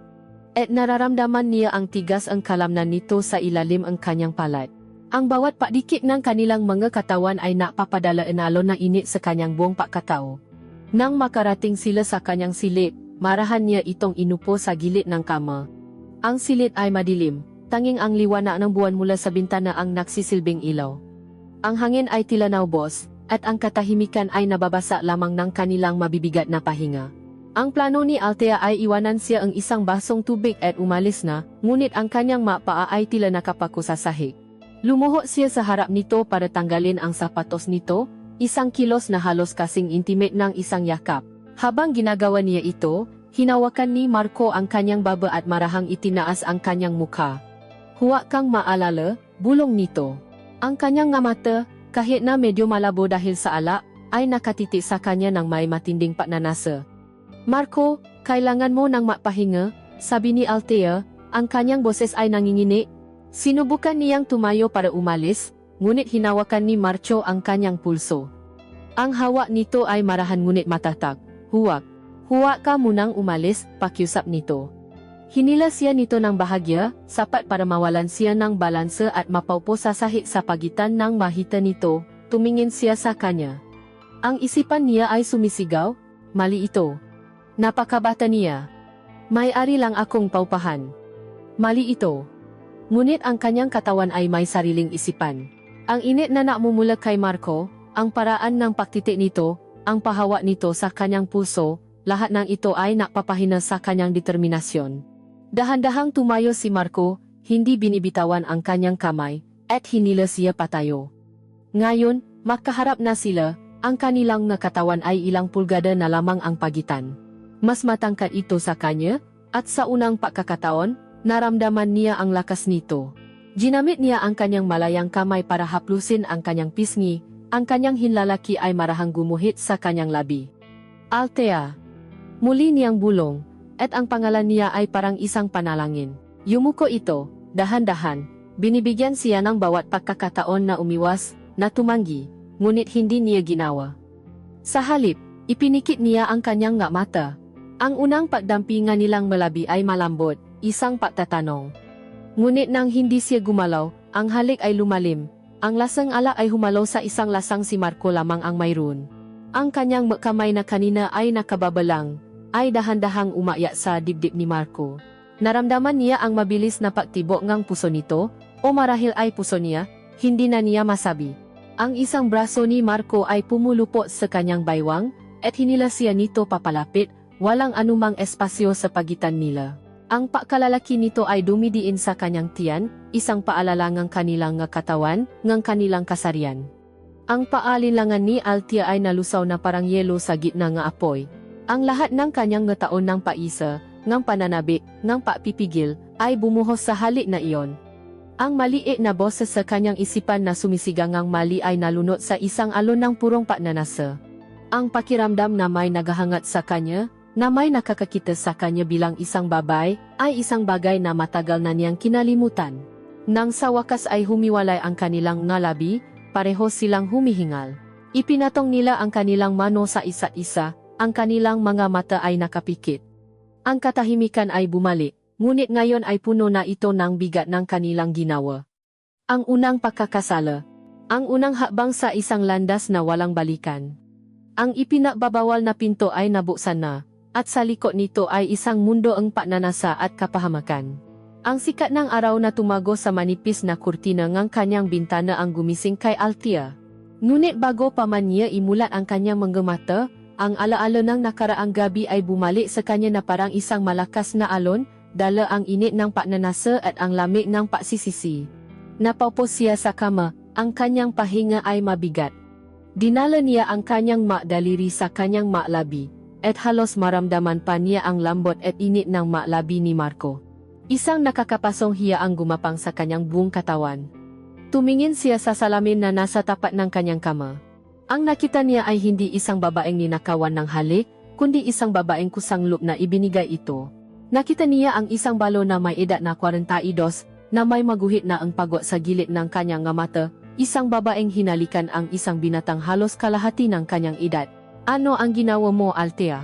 at nararamdaman niya ang tigas ang kalamnan nito sa ilalim ang kanyang palat. Ang bawat pakdikit ng kanilang mga katawan ay napapadala alon ng init sa kanyang buong pagkatao. Nang makarating sila sa kanyang silid, marahan niya itong inupo sa gilid ng kama. Ang silid ay madilim, tanging ang liwanag ng buwan mula sa bintana ang nagsisilbing ilaw. Ang hangin ay tila naubos, at ang katahimikan ay nababasa lamang ng kanilang mabibigat na pahinga. Ang plano ni Althea ay iwanan siya ang isang basong tubig at umalis na, ngunit ang kanyang mapaa ay tila nakapako sa sahig. Lumuhod siya sa harap nito para tanggalin ang sapatos nito, isang kilos na halos kasing intimate ng isang yakap. Habang ginagawa niya ito, hinawakan ni Marco ang kanyang baba at marahang itinaas ang kanyang mukha. Huwag kang maalala, bulong nito. Ang kanyang mata, kahit na medyo malabo dahil sa alak, ay nakatitik sa kanya ng may matinding pagnanasa. Marco, kailangan mo ng mapahinga, sabi ni Althea, ang kanyang boses ay nanginginig. Sinubukan niyang tumayo para umalis, ngunit hinawakan ni Marco ang kanyang pulso. Ang hawak nito ay marahan ngunit matatag. Huwag ka munang umalis, pakiusap nito. Hinila siya nito ng bahagya, sapat para mawalan siya ng balanse at mapaupo sa sahig sa pagitan ng mahita nito, tumingin siya sa kanya. Ang isipan niya ay sumisigaw, mali ito. Napakabata niya. May-ari lang akong paupahan. Mali ito. Ngunit ang kanyang katawan ay may sariling isipan. Ang init na namumula kay Marco, ang paraan ng pagtitik nito, ang pahawa nito sa kanyang puso, lahat ng ito ay nakpapahina sa kanyang determinasyon. Dahan-dahang tumayo si Marco, hindi binibitawan ang kanyang kamay, at hinila siya patayo. Ngayon, makaharap na sila, ang kanilang katawan ay ilang pulgada na lamang ang pagitan. Mas matangkad ito sa kanya, at sa unang pagkakataon, naramdaman niya ang lakas nito. Ginamit niya ang kanyang malayang kamay para haplusin ang kanyang pisngi, ang kanyang hinlalaki ay marahang gumuhit sa kanyang labi. Althea. Muli niyang bulong, at ang pangalan niya ay parang isang panalangin. Yumuko ito, dahan-dahan, binibigyan siya ng bawat pagkakataon na umiwas, na tumanggi, ngunit hindi niya ginawa. Sa halip, ipinikit niya ang kanyang mata. Ang unang pagdampingan nilang malabi ay malambot, isang pagtatanong. Ngunit nang hindi siya gumalaw, ang halik ay lumalim. Ang lasang alak ay humalaw sa isang lasang si Marco lamang ang mayroon. Ang kanyang kamay na kanina ay nakababalang, ay dahan-dahang umaya sa dibdib ni Marco. Naramdaman niya ang mabilis na pagtibok ng puso nito, o marahil ay puso niya, hindi na niya masabi. Ang isang braso ni Marco ay pumulupot sa kanyang baywang, at hinila siya nito papalapit, walang anumang espasyo sa pagitan nila. Ang pagkalalaki nito ay dumidiin sa kanyang tiyan, isang paalala ng kanilang katawan, ng kanilang kasarian. Ang paalinlangan ni Althea ay nalusaw na parang yelo sa gitna ng apoy. Ang lahat ng kanyang taon ng paisa, ng pananabik, ng pagpipigil, ay bumuhos sa halik na iyon. Ang maliit na boses sa kanyang isipan na sumisigang ang mali ay nalunot sa isang alon ng purong pagnanasa. Ang pakiramdam na may naghahangat sa kanya, na may nakakakita sa kanya bilang isang babae, ay isang bagay na matagal na niyang kinalimutan. Nang sa wakas ay humiwalay ang kanilang ngalabi, pareho silang humihingal. Ipinatong nila ang kanilang mano sa isa't isa, ang kanilang mga mata ay nakapikit. Ang katahimikan ay bumalik, ngunit ngayon ay puno na ito ng bigat ng kanilang ginawa. Ang unang pagkakasala. Ang unang hakbang sa isang landas na walang balikan. Ang ipinagbabawal na pinto ay nabuksan na, at sa likod nito ay isang mundo ang pagnanasa at kapahamakan. Ang sikat ng araw na tumago sa manipis na kurtina ng kanyang bintana ang gumising kay Althea. Ngunit bago pa man niya imulat ang kanyang mga mata, ang alaala ng nakaraang gabi ay bumalik sa kanya na parang isang malakas na alon, dala ang init ng pagnanasa at ang lamig ng pagsisisi. Napaupo siya sa kama, ang kanyang pahinga ay mabigat. Dinala niya ang kanyang daliri sa kanyang labi, at halos maramdaman pa niya ang lambot at init ng labi ni Marco. Isang nakakapasong hiya ang gumapang sa kanyang buong katawan. Tumingin siya sa salamin na nasa tapat ng kanyang kama. Ang nakita niya ay hindi isang babaeng ninakawan ng halik, kundi isang babaeng kusanglop na ibinigay ito. Nakita niya ang isang balo na may edad na 42, na may maguhit na ang pagot sa gilid ng kanyang mata, isang babaeng hinalikan ang isang binatang halos kalahati ng kanyang edad. Ano ang ginawa mo, Althea?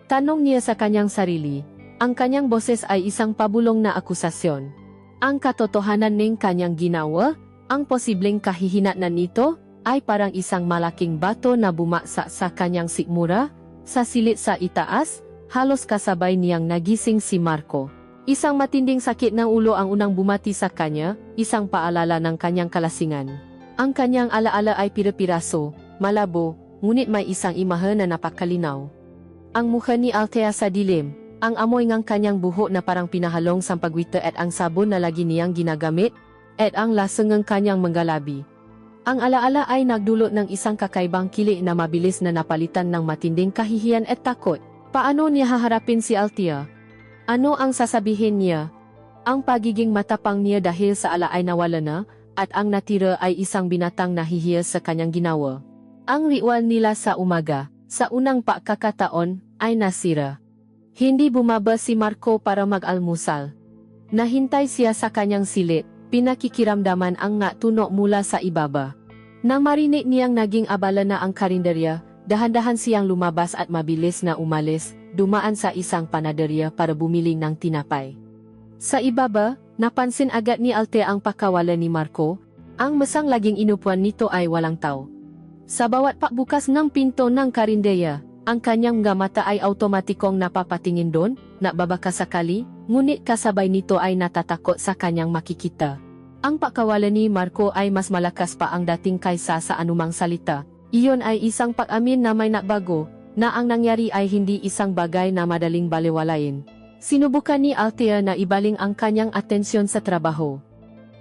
Tanong niya sa kanyang sarili. Ang kanyang boses ay isang pabulong na akusasyon. Ang katotohanan ng kanyang ginawa, ang posibleng kahihinatnan nito, ay parang isang malaking bato na bumaksa sa kanyang sikmura, sa silid sa itaas, halos kasabay niyang nagising si Marco. Isang matinding sakit ng ulo ang unang bumati sa kanya, isang paalala ng kanyang kalasingan. Ang kanyang alaala ay pira-piraso, malabo, ngunit may isang imahe na napakalinaw. Ang mukha ni Althea sa dilim, ang amoy ng kanyang buhok na parang pinahalong sa pagwita at ang sabon na lagi niyang ginagamit, at ang lasa ng kanyang manggalabi. Ang alaala ay nagdulot ng isang kakaibang kili na mabilis na napalitan ng matinding kahihiyan at takot. Paano niya haharapin si Althea? Ano ang sasabihin niya? Ang pagiging matapang niya dahil sa ala ay nawala na, at ang natira ay isang binatang nahihiya sa kanyang ginawa. Ang ritual nila sa umaga, sa unang pagkakataon, ay nasira. Hindi bumaba si Marco para mag-almusal. Nahintay siya sa kanyang silid, pinakikiramdaman ang tunog mula sa ibaba. Nang marinig niyang naging abala na ang karinderya, Dahan-dahan siyang lumabas at mabilis na umalis, dumaan sa isang panaderya para bumili ng tinapay. Sa ibaba, napansin agad ni Althea ang pagkawalan ni Marco. Ang mesang laging inupuan nito ay walang tao. Sa bawat pagbukas ng pinto ng karinderya, ang kanyang mga mata ay automatikong napapatingin doon, nagbabaka sakali, ngunit kasabay nito ay natatakot sa kanyang makikita. Ang pagkawalan ni Marco ay mas malakas pa ang dating kaysa sa anumang salita. Iyon ay isang pag-amin na may nagbago, na ang nangyari ay hindi isang bagay na madaling balewalain. Sinubukan ni Althea na ibaling ang kanyang atensyon sa trabaho.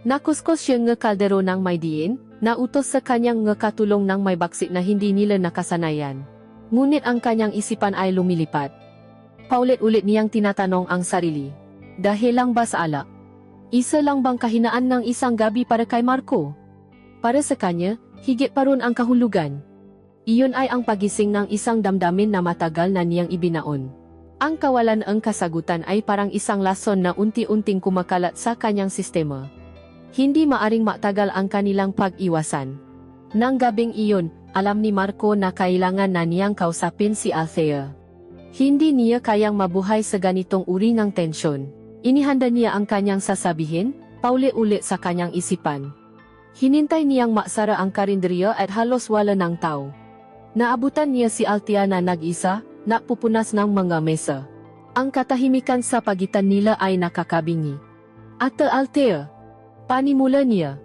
Nakuskos siya ng kaldero ng may diin, nautos sa kanyang katulong ng may baksik na hindi nila nakasanayan. Ngunit ang kanyang isipan ay lumilipat. Paulit-ulit niyang tinatanong ang sarili. Dahil lang ba sa alak? Isa lang bang kahinaan ng isang gabi para kay Marco? Para sa kanya, higit pa ron ang kahulugan. Iyon ay ang pagising ng isang damdamin na matagal na niyang ibinaon. Ang kawalan ng kasagutan ay parang isang lason na unti-unting kumakalat sa kanyang sistema. Hindi maaring matagal ang kanilang pag-iwasan. Nang gabing iyon, alam ni Marco na kailangan na niyang kausapin si Althea. Hindi niya kayang mabuhay sa ganitong uri ng tensyon. Inihanda niya ang kanyang sasabihin, paulit-ulit sa kanyang isipan. Hinintay niyang maksara ang karinderya at halos wala ng tao. Naabutan niya si Althea na nag-isa, napupunas ng mga mesa. Ang katahimikan sa pagitan nila ay nakakabingi. Ate Althea, panimula niya.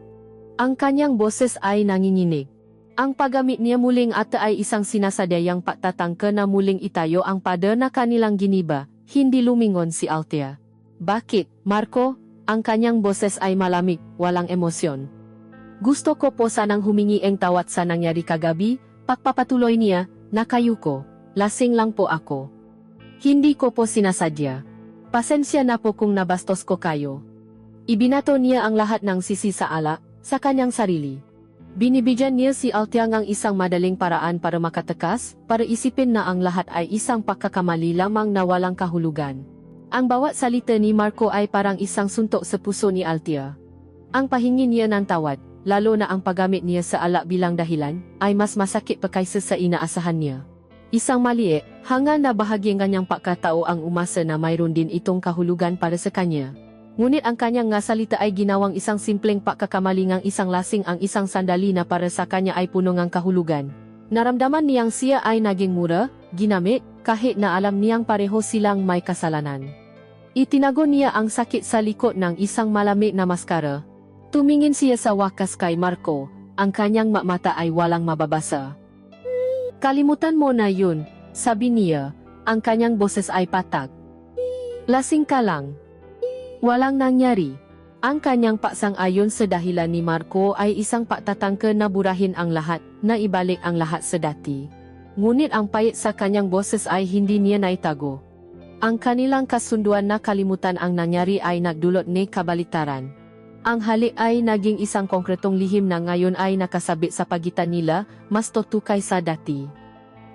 Ang kanyang boses ay nanginginig. Ang paggamit niya muling ate ay isang sinasadyang pagtatangka na muling itayo ang pada na kanilang giniba, hindi lumingon si Althea. Bakit, Marco? Ang kanyang boses ay malamig, walang emosyon. Gusto ko po sanang humingi ng tawad sa nangyari kagabi, pagpapatuloy niya, nakayuko, lasing lang po ako. Hindi ko po sinasadya. Pasensya na po kung nabastos ko kayo. Ibinato niya ang lahat ng sisi sa alak, sa kanyang sarili. Binibigyan niya si Althea ng isang madaling paraan para makatakas, para isipin na ang lahat ay isang pagkakamali lamang na walang kahulugan. Ang bawat salita ni Marco ay parang isang suntok sa puso ni Althea. Ang pahingi niya ng tawad, lalo na ang paggamit niya sa alak bilang dahilan, ay mas masakit pa kaysa sa inaasahan niya. Isang maliit, hangal na bahagyang kanyang pagkatao ang umasa na mayroon din itong kahulugan para sa kanya. Ngunit ang kanyang nga salita ay ginawang isang simpleng pagkakamali ngang isang lasing ang isang sandali na para sa kanya ay puno ngang kahulugan. Naramdaman niyang siya ay naging mura, ginamit, kahit na alam niyang pareho silang may kasalanan. Itinago niya ang sakit sa likod ng isang malamig na maskara. Tumingin siya sa wakas kay Marco, ang kanyang mata ay walang mababasa. Kalimutan mo na yun, sabi niya, ang kanyang boses ay patag. Lasing ka lang. Walang nangyari. Ang kanyang paksang-ayon sa dahilan ni Marco ay isang pagtatangka na burahin ang lahat, na ibalik ang lahat sa dati. Ngunit ang pait sa kanyang boses ay hindi niya naitago. Ang kanilang kasunduan na kalimutan ang nangyari ay nagdulot ni kabalitaran. Ang halik ay naging isang konkretong lihim na ngayon ay nakasabit sa pagitan nila, mas tutukay sa dati.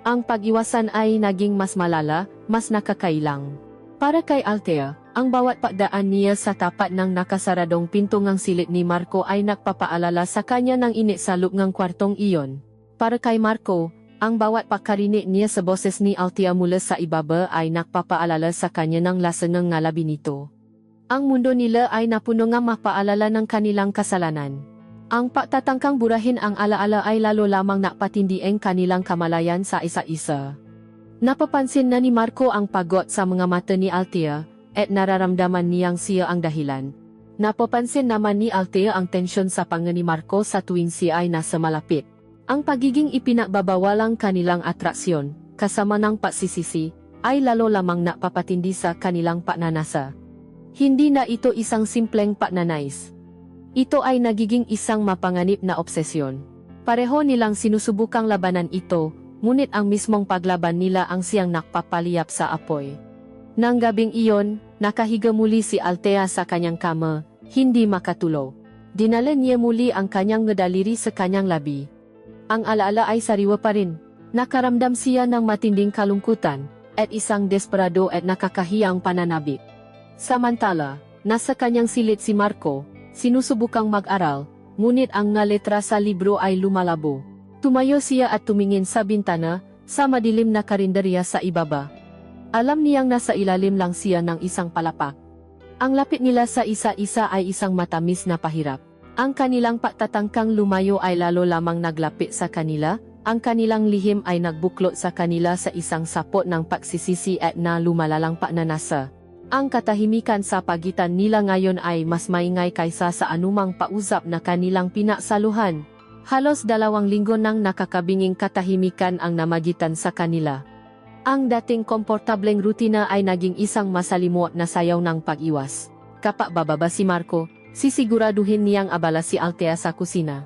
Ang pag-iwasan ay naging mas malala, mas nakakailang. Para kay Althea, ang bawat pagdaan niya sa tapat ng nakasaradong pinto ng silid ni Marco ay nagpapaalala sa kanya ng init sa loob ng kwartong iyon. Para kay Marco, ang bawat pagkarinig niya sa boses ni Althea mula sa ibaba ay nagpapaalala sa kanya ng lasa ng ngalabi nito. Ang mundo nila ay napuno ng mapaalala ng kanilang kasalanan. Ang pagtatangkang burahin ang alaala ay lalo lamang napatindi ang kanilang kamalayan sa isa-isa. Napapansin na ni Marco ang pagod sa mga mata ni Althea, at nararamdaman niyang siya ang dahilan. Napapansin naman ni Althea ang tensyon sa panga ni Marco sa tuwing siya ay nasa malapit. Ang pagiging ipinagbabawalang kanilang atraksyon, kasama ng pagsisisi, ay lalo lamang napapatindi sa kanilang pagnanasa. Hindi na ito isang simpleng pagnanais. Ito ay nagiging isang mapanganib na obsesyon. Pareho nilang sinusubukang labanan ito, ngunit ang mismong paglaban nila ang siyang nakpapaliyap sa apoy. Nang gabing iyon, nakahiga muli si Althea sa kanyang kama, hindi makatulog. Dinala niya muli ang kanyang daliri sa kanyang labi. Ang alaala ay sariwa pa rin. Nakaramdam siya ng matinding kalungkutan, at isang desperado at nakakahiyang pananabik. Samantala, nasa kanyang silid si Marco, sinusubukang mag-aral, ngunit ang nga letra sa libro ay lumalabo. Tumayo siya at tumingin sa bintana, sa madilim na karinderya sa ibaba. Alam niyang nasa ilalim lang siya ng isang palapak. Ang lapit nila sa isa-isa ay isang matamis na pahirap. Ang kanilang pagtatangkang lumayo ay lalo lamang naglapit sa kanila, ang kanilang lihim ay nagbuklod sa kanila sa isang sapot ng pagsisisi at na lumalalang pananasa. Ang katahimikan sa pagitan nila ngayon ay mas maingay kaysa sa anumang pausap na kanilang pinaksaluhan. Halos 2 linggo nang nakakabinging katahimikan ang namagitan sa kanila. Ang dating komportableng rutina ay naging isang masalimuot na sayaw ng pag-iwas. Kapag bababa si Marco, sisiguraduhin niyang abala si Althea sa kusina.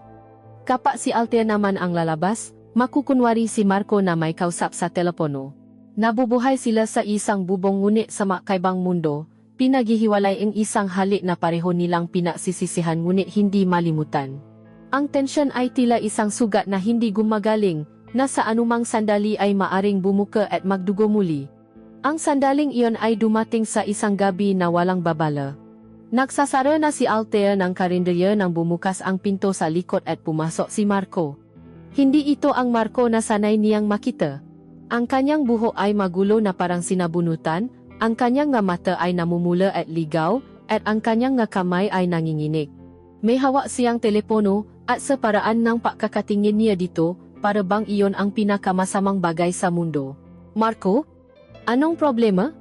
Kapag si Althea naman ang lalabas, makukunwari si Marco na may kausap sa telepono. Nabubuhay sila sa isang bubong ngunit sa makaibang mundo, pinaghihiwalay ang isang halik na pareho nilang pinagsisisihan ngunit hindi malimutan. Ang tensyon ay tila isang sugat na hindi gumagaling, na sa anumang sandali ay maaring bumuka at magdugo muli. Ang sandaling iyon ay dumating sa isang gabi na walang babala. Nagsasara na si Althea ng karinderya nang bumukas ang pinto sa likod at pumasok si Marco. Hindi ito ang Marco na sanay niyang makita. Ang kanyang buhok ay magulo na parang sinabunutan, ang kanyang nga mata ay namumula at ligaw, at ang kanyang nga kamay ay nanginginig. May hawak siyang telepono, at sa paraan ng pagkakatingin niya dito, para bang iyon ang pinakamasamang bagay sa mundo. Marco? Anong problema?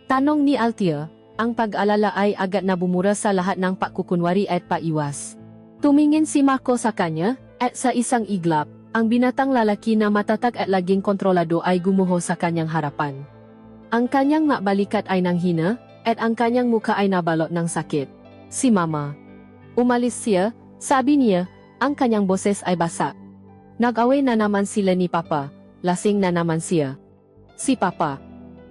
Tanong ni Althea, ang pag-alala ay agad na bumura sa lahat ng pagkukunwari at paiwas. Tumingin si Marco sa kanya, at sa isang iglap, ang binatang lalaki na matatag at laging kontrolado ay gumuho sa kanyang harapan. Ang kanyang nga balikat ay nanghina, at ang kanyang mukha ay nabalot ng sakit. Si Mama. Umalis siya, sabi niya, ang kanyang boses ay basa. Nag-away na naman sila ni Papa, lasing na naman siya. Si Papa.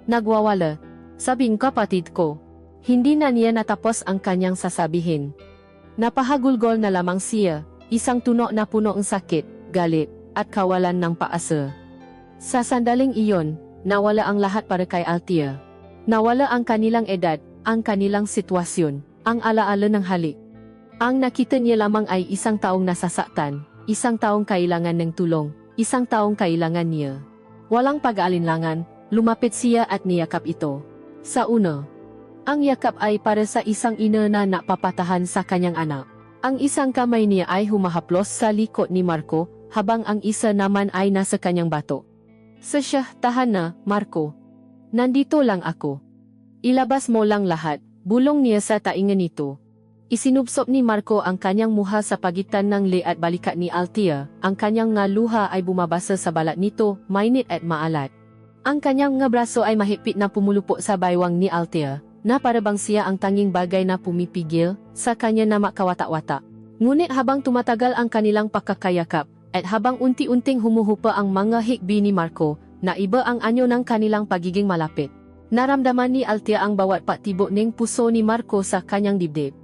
Nagwawala. Sabing kapatid ko. Hindi na niya natapos ang kanyang sasabihin. Napahagulgol na lamang siya, isang tuno na puno ng sakit, galit, at kawalan ng paasa. Sa sandaling iyon, nawala ang lahat para kay Althea. Nawala ang kanilang edad, ang kanilang sitwasyon, ang alaala ng halik. Ang nakita niya lamang ay isang taong nasasaktan, isang taong kailangan ng tulong, isang taong kailangan niya. Walang pag-aalinlangan, lumapit siya at niyakap ito. Sa una, ang yakap ay para sa isang ina na napapatahan sa kanyang anak. Ang isang kamay niya ay humahaplos sa likod ni Marco, habang ang isa naman ay nasa kanyang bato. Siya, tahan na, Marco. Nandito lang ako. Ilabas mo lang lahat, bulong niya sa taingan nito. Isinubsob ni Marco ang kanyang muha sa pagitan ng leeg at balikat ni Althea, ang kanyang nga luha ay bumabasa sa balat nito, mainit at maalat. Ang kanyang nga braso ay mahigpit na pumulupo sa baywang ni Althea, na parabang siya ang tanging bagay na pumipigil sa kanya na makawata-wata. Ngunit habang tumatagal ang kanilang pagkakayakap, at habang unti-unting humuhupa ang mga hikbi ni Marco, na iba ang anyo ng kanilang pagiging malapit. Naramdaman ni Althea ang bawat patibok ng puso ni Marco sa kanyang dibdib.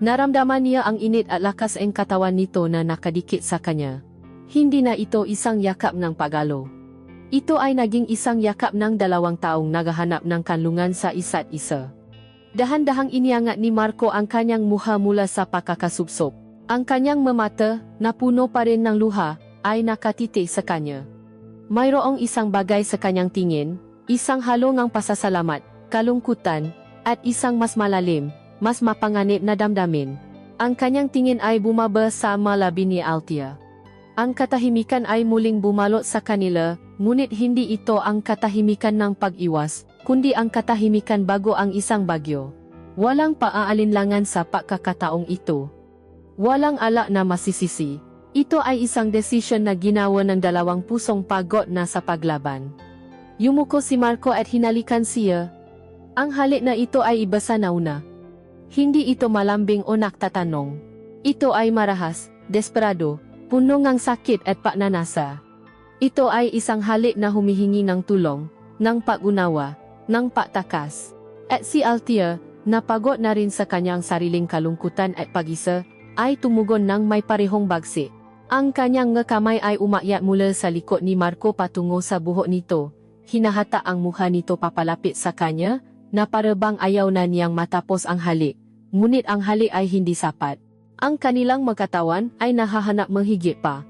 Naramdaman niya ang init at lakas ng katawan nito na nakadikit sa kanya. Hindi na ito isang yakap ng pagalo. Ito ay naging isang yakap ng 2 taong naghahanap ng kanlungan sa isa't isa. Dahan-dahang iniangat ni Marco ang kanyang muha mula sa pakakasubsob. Ang kanyang mamata, na puno pa rin ng luha, ay nakatitig sa kanya. Mayroong isang bagay sa kanyang tingin, isang halo ng pasasalamat, kalungkutan, at isang mas malalim, mas mapanganib na damdamin. Ang kanyang tingin ay bumaba sa malabi ni Althea. Ang katahimikan ay muling bumalot sa kanila, ngunit hindi ito ang katahimikan ng pag-iwas, kundi ang katahimikan bago ang isang bagyo. Walang paaalinlangan sa pagkakataong ito. Walang alak na masisisi. Ito ay isang desisyon na ginawa ng 2 pusong pagod na sa paglaban. Yumuko si Marco at hinalikan siya. Ang halik na ito ay iba sa nauna. Hindi ito malambing o naktatanong. Ito ay marahas, desperado, puno ng sakit at pagnanasa. Ito ay isang halik na humihingi ng tulong, ng pag-unawa, ng pagtakas. At si Althea, napagod na rin sa kanyang sariling kalungkutan at pag-isa, ay tumugon ng may parehong bagsi. Ang kanyang nga kamay ay umakyat mula sa likod ni Marco patungo sa buhok nito. Hinahata ang mukha nito papalapit sa kanya, na parabang ayaw na niyang matapos ang halik. Ngunit ang halik ay hindi sapat. Ang kanilang magkatawan ay nahahanap mahigit pa.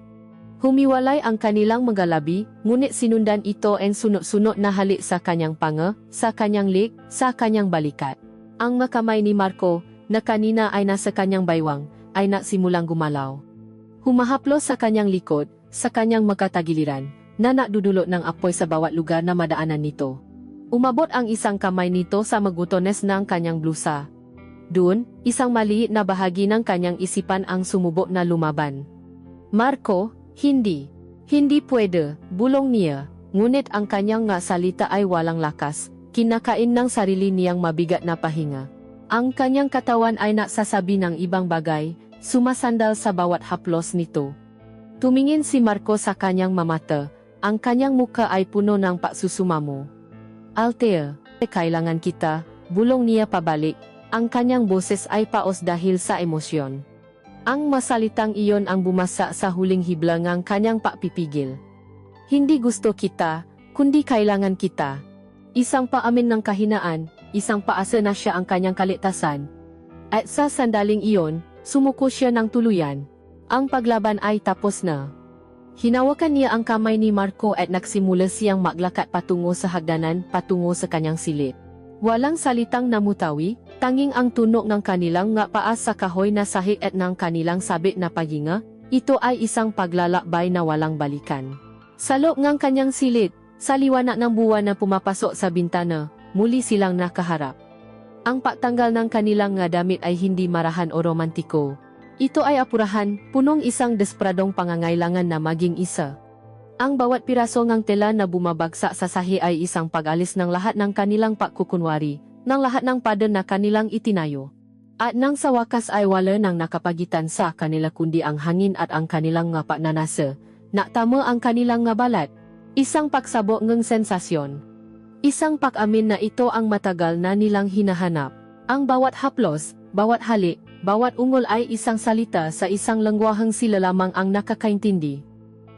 Humiwalay ang kanilang magalabi, ngunit sinundan ito ang sunod-sunod na halik sa kanyang panga, sa kanyang lig, sa kanyang balikat. Ang makamay ni Marco, na kanina ay nasa kanyang baywang, ay nagsimulang gumalaw. Humahaplos sa kanyang likod, sa kanyang magkatagiliran, na nakdudulot ng apoy sa bawat lugar na madaanan nito. Umabot ang isang kamay nito sa magutones ng kanyang blusa. Doon, isang maliit na bahagi ng kanyang isipan ang sumubok na lumaban. Marco, hindi. Hindi pwede, bulong niya, ngunit ang kanyang nga salita ay walang lakas, kinakain ng sarili niyang mabigat na pahinga. Ang kanyang katawan ay nagsasabi ng ibang bagay, sumasandal sa bawat haplos nito. Tumingin si Marco sa kanyang mamata, ang kanyang muka ay puno ng pagsusumamo. Althea, kailangan kita, bulong niya pabalik, ang kanyang boses ay paos dahil sa emosyon. Ang masalitang iyon ang bumasa sa huling hibla ng kanyang pagpipigil. Hindi gusto kita, kundi kailangan kita. Isang paamin ng kahinaan, isang paasa na siya ang kanyang kaligtasan. At sa sandaling iyon, sumuko siya ng tuluyan. Ang paglaban ay tapos na. Hinawakan niya ang kamay ni Marco at nagsimula siyang maglakad patungo sa hagdanan, patungo sa kanyang silid. Walang salitang namutawi, tanging ang tunog ng kanilang nga paa sa kahoy na sahig at ng kanilang sabit na paghinga, ito ay isang paglalakbay na walang balikan. Sa loob ng kanyang silid, sa liwanag ng buwan na pumapasok sa bintana, muli silang nakaharap. Ang pagtanggal ng kanilang nga damit ay hindi marahan o romantiko. Ito ay apurahan, punong isang desperadong pangangailangan na maging isa. Ang bawat piraso ng tela na bumabagsak sa sahi ay isang pag-alis ng lahat ng kanilang pagkukunwari, ng lahat ng pader na kanilang itinayo. At nang sa wakas ay wala nang nakapagitan sa kanila kundi ang hangin at ang kanilang nga pagnanasa, naktama ang kanilang nga balat. Isang pagsabok ng sensasyon. Isang pag-amin na ito ang matagal na nilang hinahanap. Ang bawat haplos, bawat halik, bawat ungol ay isang salita sa isang lengguwaheng sila lamang ang nakakaintindi.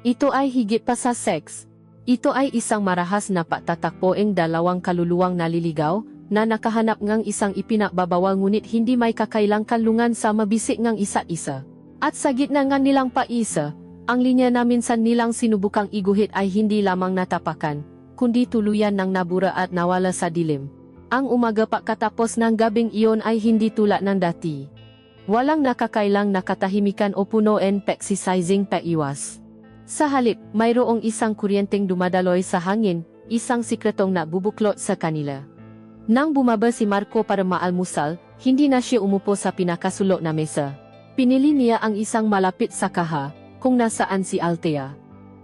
Ito ay higit pa sa seks. Ito ay isang marahas na pagtatakpoeng dalawang kaluluwang naliligaw, na nakahanap ngang isang ipinakbabawal ngunit hindi may kakailang kanlungan sa mabisik ngang isa't isa. At sa gitna nga nilang paisa, ang linya na minsan nilang sinubukang iguhit ay hindi lamang natapakan, kundi tuluyan ng nabura at nawala sa dilim. Ang umaga pagkatapos ng gabing iyon ay hindi tulad ng dati. Walang nakakailang nakatahimikan o punoen pag-exercising pag-iwas. Sa halip, mayroong isang kuryenteng dumadaloy sa hangin, isang sikretong nabubuklot sa kanila. Nang bumaba si Marco para maalmusal, hindi na siya umupo sa pinakasulok na mesa. Pinili niya ang isang malapit sa kaha, kung nasaan si Althea.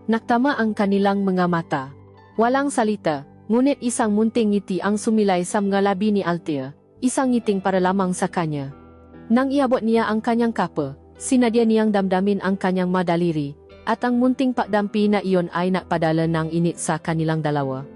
Naktama ang kanilang mga mata. Walang salita, ngunit isang munting ngiti ang sumilay sa mga labi ni Althea, isang ngiting para lamang sa kanya. Nang iabot niya ang kanyang kapa, sinadya niyang damdamin ang kanyang madaliri, at ang munting pagdampi na iyon ay nakpadala ng init sa kanilang dalawa.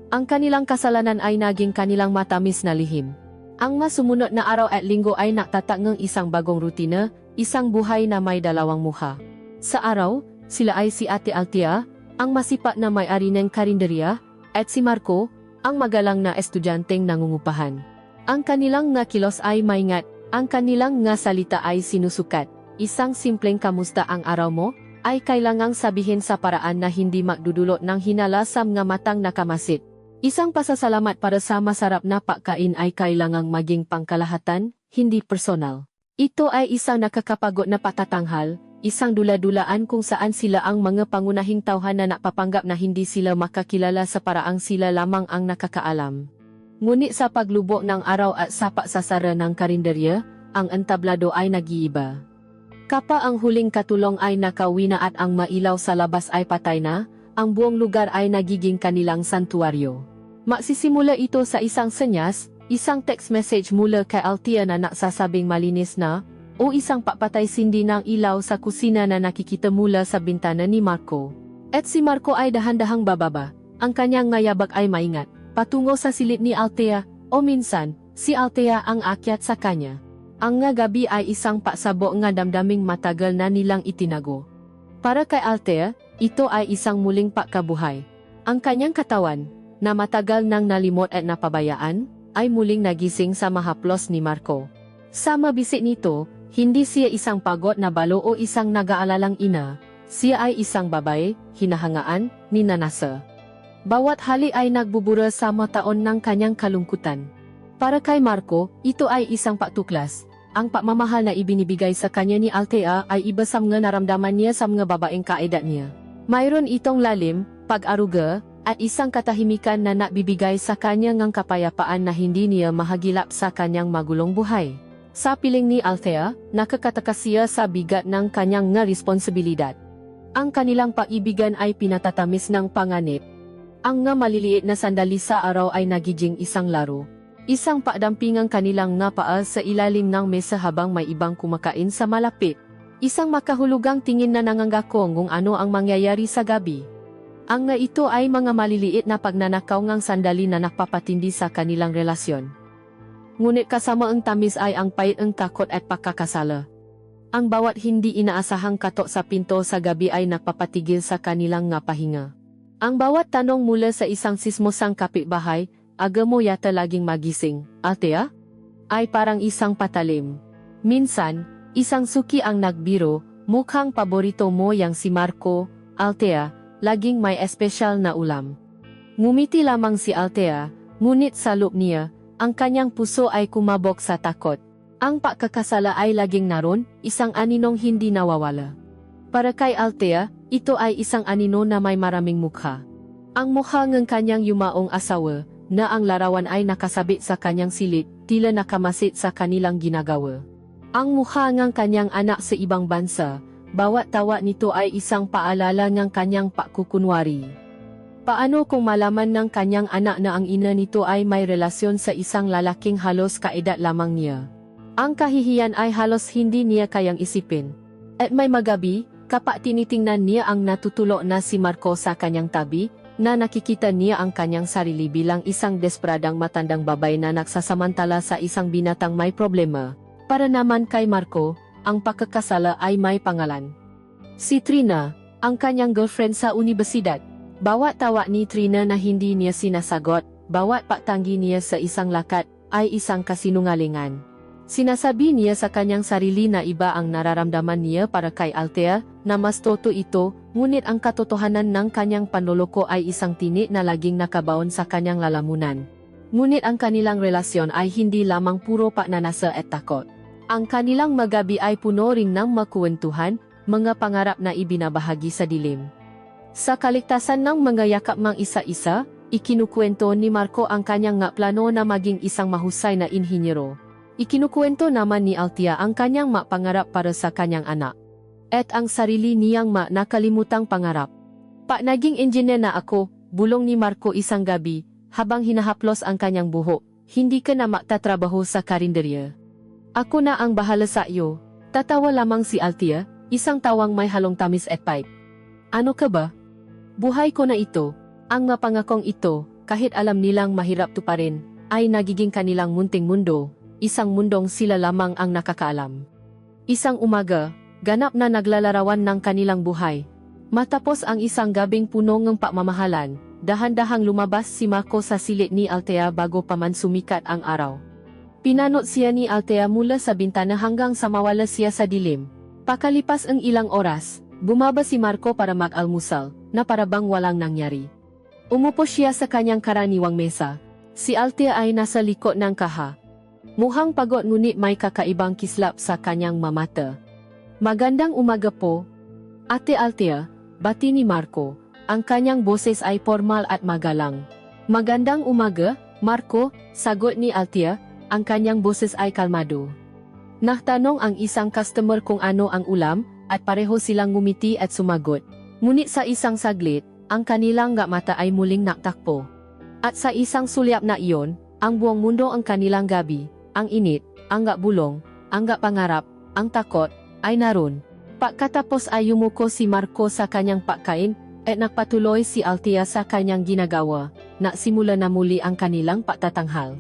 Ang kanilang kasalanan ay naging kanilang matamis na lihim. Ang masumunod na araw at linggo ay naktatak ng isang bagong rutina, isang buhay na may dalawang muha. Sa araw, sila ay si Ate Althea, ang masipat na may-ari ng karinderya, at si Marco, ang magalang na estudyanteng nangungupahan. Ang kanilang nga kilos ay maingat, ang kanilang nga salita ay sinusukat. Isang simpleng kamusta ang araw mo, ay kailangang sabihin sa paraan na hindi magdudulot ng hinala sa mga matang nakamasit. Isang pasasalamat para sa masarap na pagkain ay kailangang maging pangkalahatan, hindi personal. Ito ay isang nakakapagod na patatanghal, isang dula-dulaan kung saan sila ang mga pangunahing tauhan na napapanggap na hindi sila makakilala sa paraang sila lamang ang nakakaalam. Ngunit sa paglubok ng araw at sa pagsasara ng karinderya, ang entablado ay nag-iiba. Kapa ang huling katulong ay nakauwi na at ang mailaw sa labas ay patay na, ang buong lugar ay nagiging kanilang santuaryo. Magsisimula ito sa isang senyas, isang text message mula kay Althea na nagsasabing malinis na, o isang papatay sindi ng ilaw sa kusina na nakikita mula sa bintana ni Marco. At si Marco ay dahan-dahang bababa, ang kanyang ngayabak ay maingat, patungo sa silid ni Althea, o minsan, si Althea ang akyat sa kanya. Ang nga gabi ay isang pagsabo nga damdaming matagal na nilang itinago. Para kay Althea, ito ay isang muling pagkabuhay. Ang kanyang katawan, na matagal nang nalimot at napabayaan, ay muling nagising sa mahaplos ni Marco. Sa mabisik nito, hindi siya isang pagod na balo o isang nag-aalalang ina, Siya ay isang babae, hinahangaan, ninanasa. Bawat hali ay nagbubura sa mataon ng kanyang kalungkutan. Para kay Marco, ito ay isang patuklas. Ang pagmamahal na ibinibigay sa kanya ni Althea ay iba sa mga naramdaman niya sa mga babaeng kaedad niya. Mayroon itong lalim, pag-aruga, at isang katahimikan na nagbibigay sa kanya ng kapayapaan na hindi niya mahagilap sa kanyang magulong buhay. Sa piling ni Althea, nakakatakas siya sa bigat ng kanyang nga responsibilidad. Ang kanilang pag-ibigan ay pinatatamis ng panganib. Ang nga maliliit na sandali sa araw ay nagiging isang laro. Isang padampingang kanilang nga paa sa ilalim ng mesa habang may ibang kumakain sa malapit. Isang makahulugang tingin na nanganggakong kung ano ang mangyayari sa gabi. Ang nga ito ay mga maliliit na pagnanakaw ngang sandali na nakpapatindi sa kanilang relasyon. Ngunit kasama ang tamis ay ang pait ang takot at pagkakasala. Ang bawat hindi inaasahang katok sa pinto sa gabi ay nagpapatigil sa kanilang nga pahinga. Ang bawat tanong mula sa isang sismosang kapitbahay, "Aga mo yata laging magising, Althea?" ay parang isang patalim. Minsan, isang suki ang nagbiro, "Mukhang paborito mo yang si Marco, Althea, laging may espesyal na ulam." Ngumiti lamang si Althea, ngunit sa loob niya, ang kanyang puso ay kumabog sa takot. Ang pagkakasala ay laging naroon, isang aninong hindi nawawala. Para kay Althea, ito ay isang anino na may maraming mukha. Ang mukha ng kanyang yumaong asawa, na ang larawan ay nakasabit sa kanyang silid, tila nakamasit sa kanilang ginagawa. Ang mukha ng kanyang anak sa ibang bansa, bawat tawa nito ay isang paalala ng kanyang pagkukunwari. Paano kung malaman ng kanyang anak na ang ina nito ay may relasyon sa isang lalaking halos kaedad lamang niya? Ang kahihiyan ay halos hindi niya kayang isipin. At may magabi, kapag tinitingnan niya ang natutulo na si Marco sa kanyang tabi, na nakikita niya ang kanyang sarili bilang isang desperadang matandang babae na nagsasamantala sa isang binatang may problema. Para naman kay Marco, ang pagkakasala ay may pangalan. Si Trina, ang kanyang girlfriend sa unibersidad. Bawat tawa ni Trina na hindi niya sinasagot, bawat pagtanggi niya sa isang lakat, ay isang kasinungalingan. Sinasabi niya sa kanyang sarili na iba ang nararamdaman niya para kay Althea, na mas toto ito, ngunit ang katotohanan ng kanyang panloloko ay isang tinik na laging nakabaon sa kanyang lalamunan. Ngunit ang kanilang relasyon ay hindi lamang puro pagnanasa at takot. Ang kanilang magabi ay puno ring ng makwentuhan, mga pangarap na ibinabahagi sa dilim. Sa kaligtasan ng mga yakap mang isa-isa, ikinukwento ni Marco ang kanyang nga plano na maging isang mahusay na inhinyero. Ikinukwento naman ni Althea ang kanyang pangarap para sa kanyang anak. At ang sarili niyang nakalimutang pangarap. Naging engineer na ako, bulong ni Marco isang gabi, habang hinahaplos ang kanyang buhok, hindi ka na magtatrabaho sa karinderya. Ako na ang bahala sa iyo. Tatawa lamang si Althea, isang tawang may halong tamis at pipe. Ano ka ba? Buhay ko na ito. Ang mapangakong ito, kahit alam nilang mahirap tuparin, ay nagiging kanilang munting mundo. Isang mundong sila lamang ang nakakaalam. Isang umaga, ganap na naglalarawan ng kanilang buhay. Matapos ang isang gabing puno ng pagmamahalan, dahan-dahang lumabas si Marco sa silid ni Althea bago pa man sumikat ang araw. Pinanot siya ni Althea mula sa bintana hanggang sa mawala siya sa dilim. Pakalipas ang ilang oras, bumaba si Marco para mag-almusal, na parabang walang nangyari. Umupo siya sa kanyang karaniwang mesa. Si Althea ay nasa likod ng kaha. Mukhang pagod ngunit may kakaibang kislap sa kanyang mamata. Magandang umaga po, Ate Althea, bati ni Marco. Ang kanyang boses ay formal at magalang. Magandang umaga, Marco, sagot ni Althea, ang kanyang boses ay kalmado. Nagtanong ang isang customer kung ano ang ulam, at pareho silang ngumiti at sumagot. Ngunit sa isang saglit, ang kanilang mata ay muling naktakpo. At sa isang sulyap na iyon, ang buong mundo ang kanilang gabi. Ang init, ang bulong, ang pangarap, ang takot, ay naroon. Pagkatapos ay yumuko si Marco sa kanyang pagkain, at nagpatuloy si Althea sa kanyang ginagawa, na simula na muli ang kanilang pagtatanghal.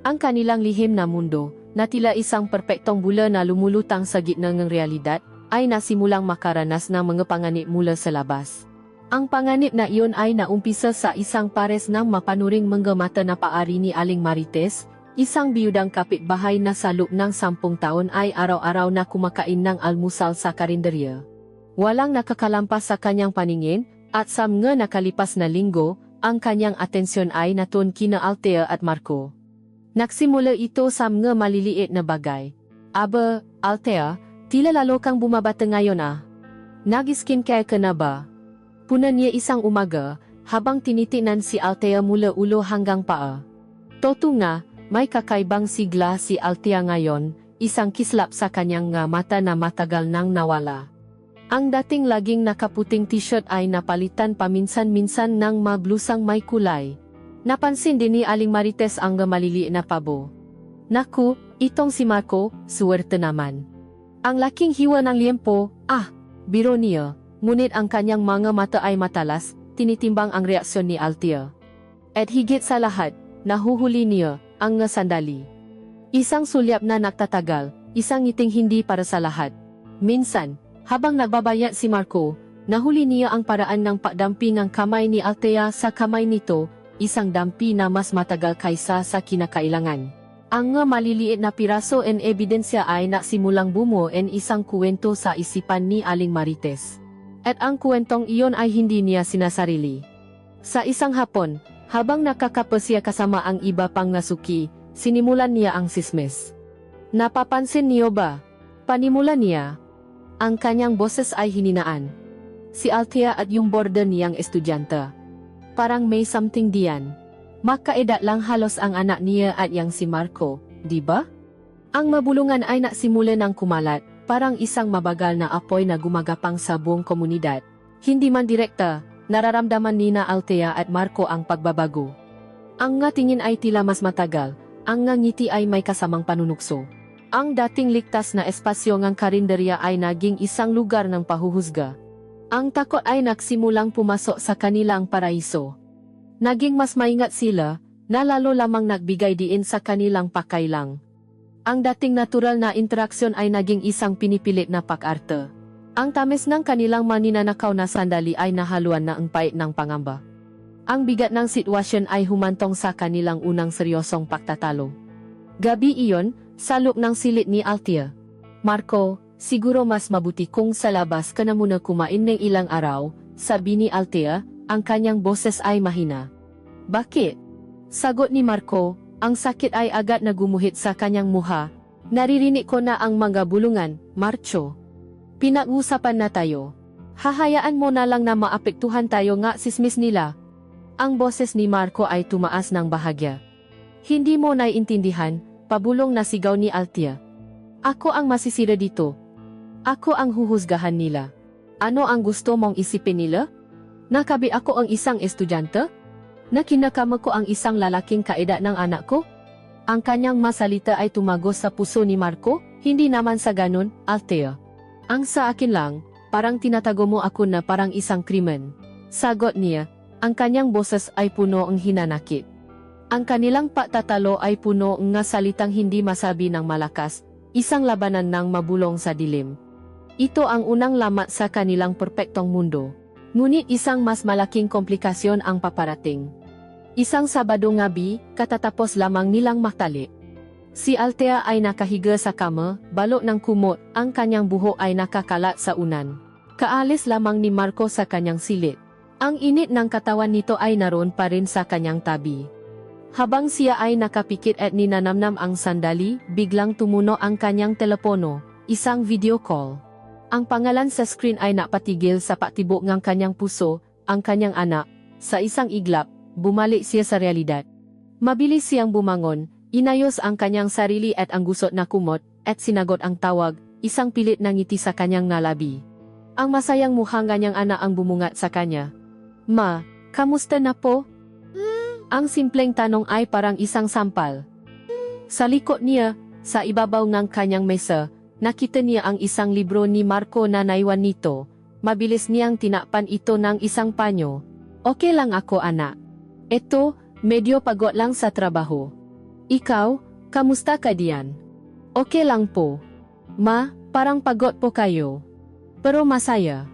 Ang kanilang lihim na mundo, na tila isang perpektong bula na lumulutang sa gitna ng realidad, ay nasimulang makaranas ng mga panganib mula sa labas. Ang panganib na iyon ay naumpisa sa isang pares ng mapanuring mga mata na paari ni Aling Marites, isang biyudang kapitbahay na sa loob ng 10 taon ay araw-araw na kumakain ng almusal sa karinderya. Walang nakakalampas sa kanyang paningin, at sa mga nakalipas na linggo, ang kanyang atensyon ay natun kina Althea at Marco. Nagsimula ito sa mga maliliit na bagay. Aba, Althea, tila lalo kang bumabata ngayon ah. Nag-skincare ka na ba? Puna niya isang umaga, habang tinitinan si Althea mula ulo hanggang paa. Toto nga, may kakaibang sigla si Althea ngayon, isang kislap sa kanyang nga mata na matagal nang nawala. Ang dating laging nakaputing t-shirt ay napalitan paminsan-minsan ng mablusang may kulay. Napansin din ni Aling Marites ang maliliit na pabo. Naku, itong si Marco, suwerte naman. Ang laking hiwa ng liempo, biro niya, ngunit ang kanyang mga mata ay matalas, tinitimbang ang reaksyon ni Althea. At higit sa lahat, nahuhuli niya ang nga sandali. Isang sulyap na nagtatagal, isang ngiting hindi para sa lahat. Minsan, habang nagbabayat si Marco, nahuli niya ang paraan ng pagdampi ng kamay ni Althea sa kamay nito, isang dampi na mas matagal kaysa sa kinakailangan. Ang nga maliliit na piraso en ebidensya ay nasimulang bumuo en isang kuwento sa isipan ni Aling Marites. At ang kuwentong iyon ay hindi niya sinasarili. Sa isang hapon, habang nakakapasya kasama ang iba pang nasuki, sinimulan niya ang sismes. Napapansin niyo ba? Panimula niya. Ang kanyang boses ay hininaan. Si Althea at yung border niyang estudyante. Parang may something diyan. Makaedad lang halos ang anak niya at yang si Marco, di ba? Ang mabulungan ay nasimula ng kumalat, parang isang mabagal na apoy na gumagapang sa buong komunidad. Hindi man direkta, nararamdaman ni na Althea at Marco ang pagbabago. Ang nga tingin ay tila mas matagal, ang nga ngiti ay may kasamang panunukso. Ang dating ligtas na espasyo ng karinderya ay naging isang lugar ng pahuhusga. Ang takot ay nagsimulang pumasok sa kanilang paraiso. Naging mas maingat sila, na lalo lamang nagbigay diin sa kanilang pakailang. Ang dating natural na interaksyon ay naging isang pinipilit na pag-arte. Ang tamis ng kanilang maninanakaw na sandali ay nahaluan na ang pait ng pangamba. Ang bigat ng sitwasyon ay humantong sa kanilang unang seryosong pagtatalo. Gabi iyon, salok ng silit ni Althea. Marco, siguro mas mabuti kung sa labas ka na muna kumain ng ilang araw, sabi ni Althea, ang kanyang boses ay mahina. Bakit? Sagot ni Marco, ang sakit ay agad na gumuhit sa kanyang muha. Naririnig ko na ang mga bulungan, Marcho. Pinag-usapan na tayo. Hahayaan mo na lang na maapektuhan tayo nga sismis nila. Ang boses ni Marco ay tumaas ng bahagya. Hindi mo naiintindihan, pabulong na sigaw ni Althea. Ako ang masisira dito. Ako ang huhusgahan nila. Ano ang gusto mong isipin nila? Nakabi ako ang isang estudyante? Na kinakama ko ang isang lalaking kaedad ng anak ko? Ang kanyang masalita ay tumagos sa puso ni Marco, hindi naman sa ganun, Althea. Ang sa akin lang, parang tinatago mo ako na parang isang krimen. Sagot niya, ang kanyang boses ay puno ng hinanakit. Ang kanilang pagtatalo ay puno ng salitang hindi masabi ng malakas, isang labanan ng mabulong sa dilim. Ito ang unang lamat sa kanilang perpektong mundo. Ngunit isang mas malaking komplikasyon ang paparating. Isang Sabado gabi, katatapos lamang nilang matali. Si Althea ay nakahiga sa kama, balot ng kumot, ang kanyang buhok ay nakakalat sa unan. Kaalis lamang ni Marco sa kanyang silid. Ang init ng katawan nito ay naroon pa rin sa kanyang tabi. Habang siya ay nakapikit at ninanamnam ang sandali, biglang tumuno ang kanyang telepono, isang video call. Ang pangalan sa screen ay napatigil sa patibok ng kanyang puso, ang kanyang anak. Sa isang iglap, bumalik siya sa realidad. Mabilis siyang bumangon, inayos ang kanyang sarili at ang gusot na kumot, at sinagot ang tawag, isang pilit na ngiti sa kanyang nalabi. Ang masayang mukhang kanyang anak ang bumungat sa kanya. Ma, kamusta na po? Ang simpleng tanong ay parang isang sampal. Sa likod niya, sa ibabaw ng kanyang mesa, nakita niya ang isang libro ni Marco na naiwan nito. Mabilis niyang tinakpan ito ng isang panyo. Okay lang ako anak. Eto, medyo pagod lang sa trabaho. Ikaw, kamusta ka diyan? Okay lang po. Ma, parang pagod po kayo. Pero masaya.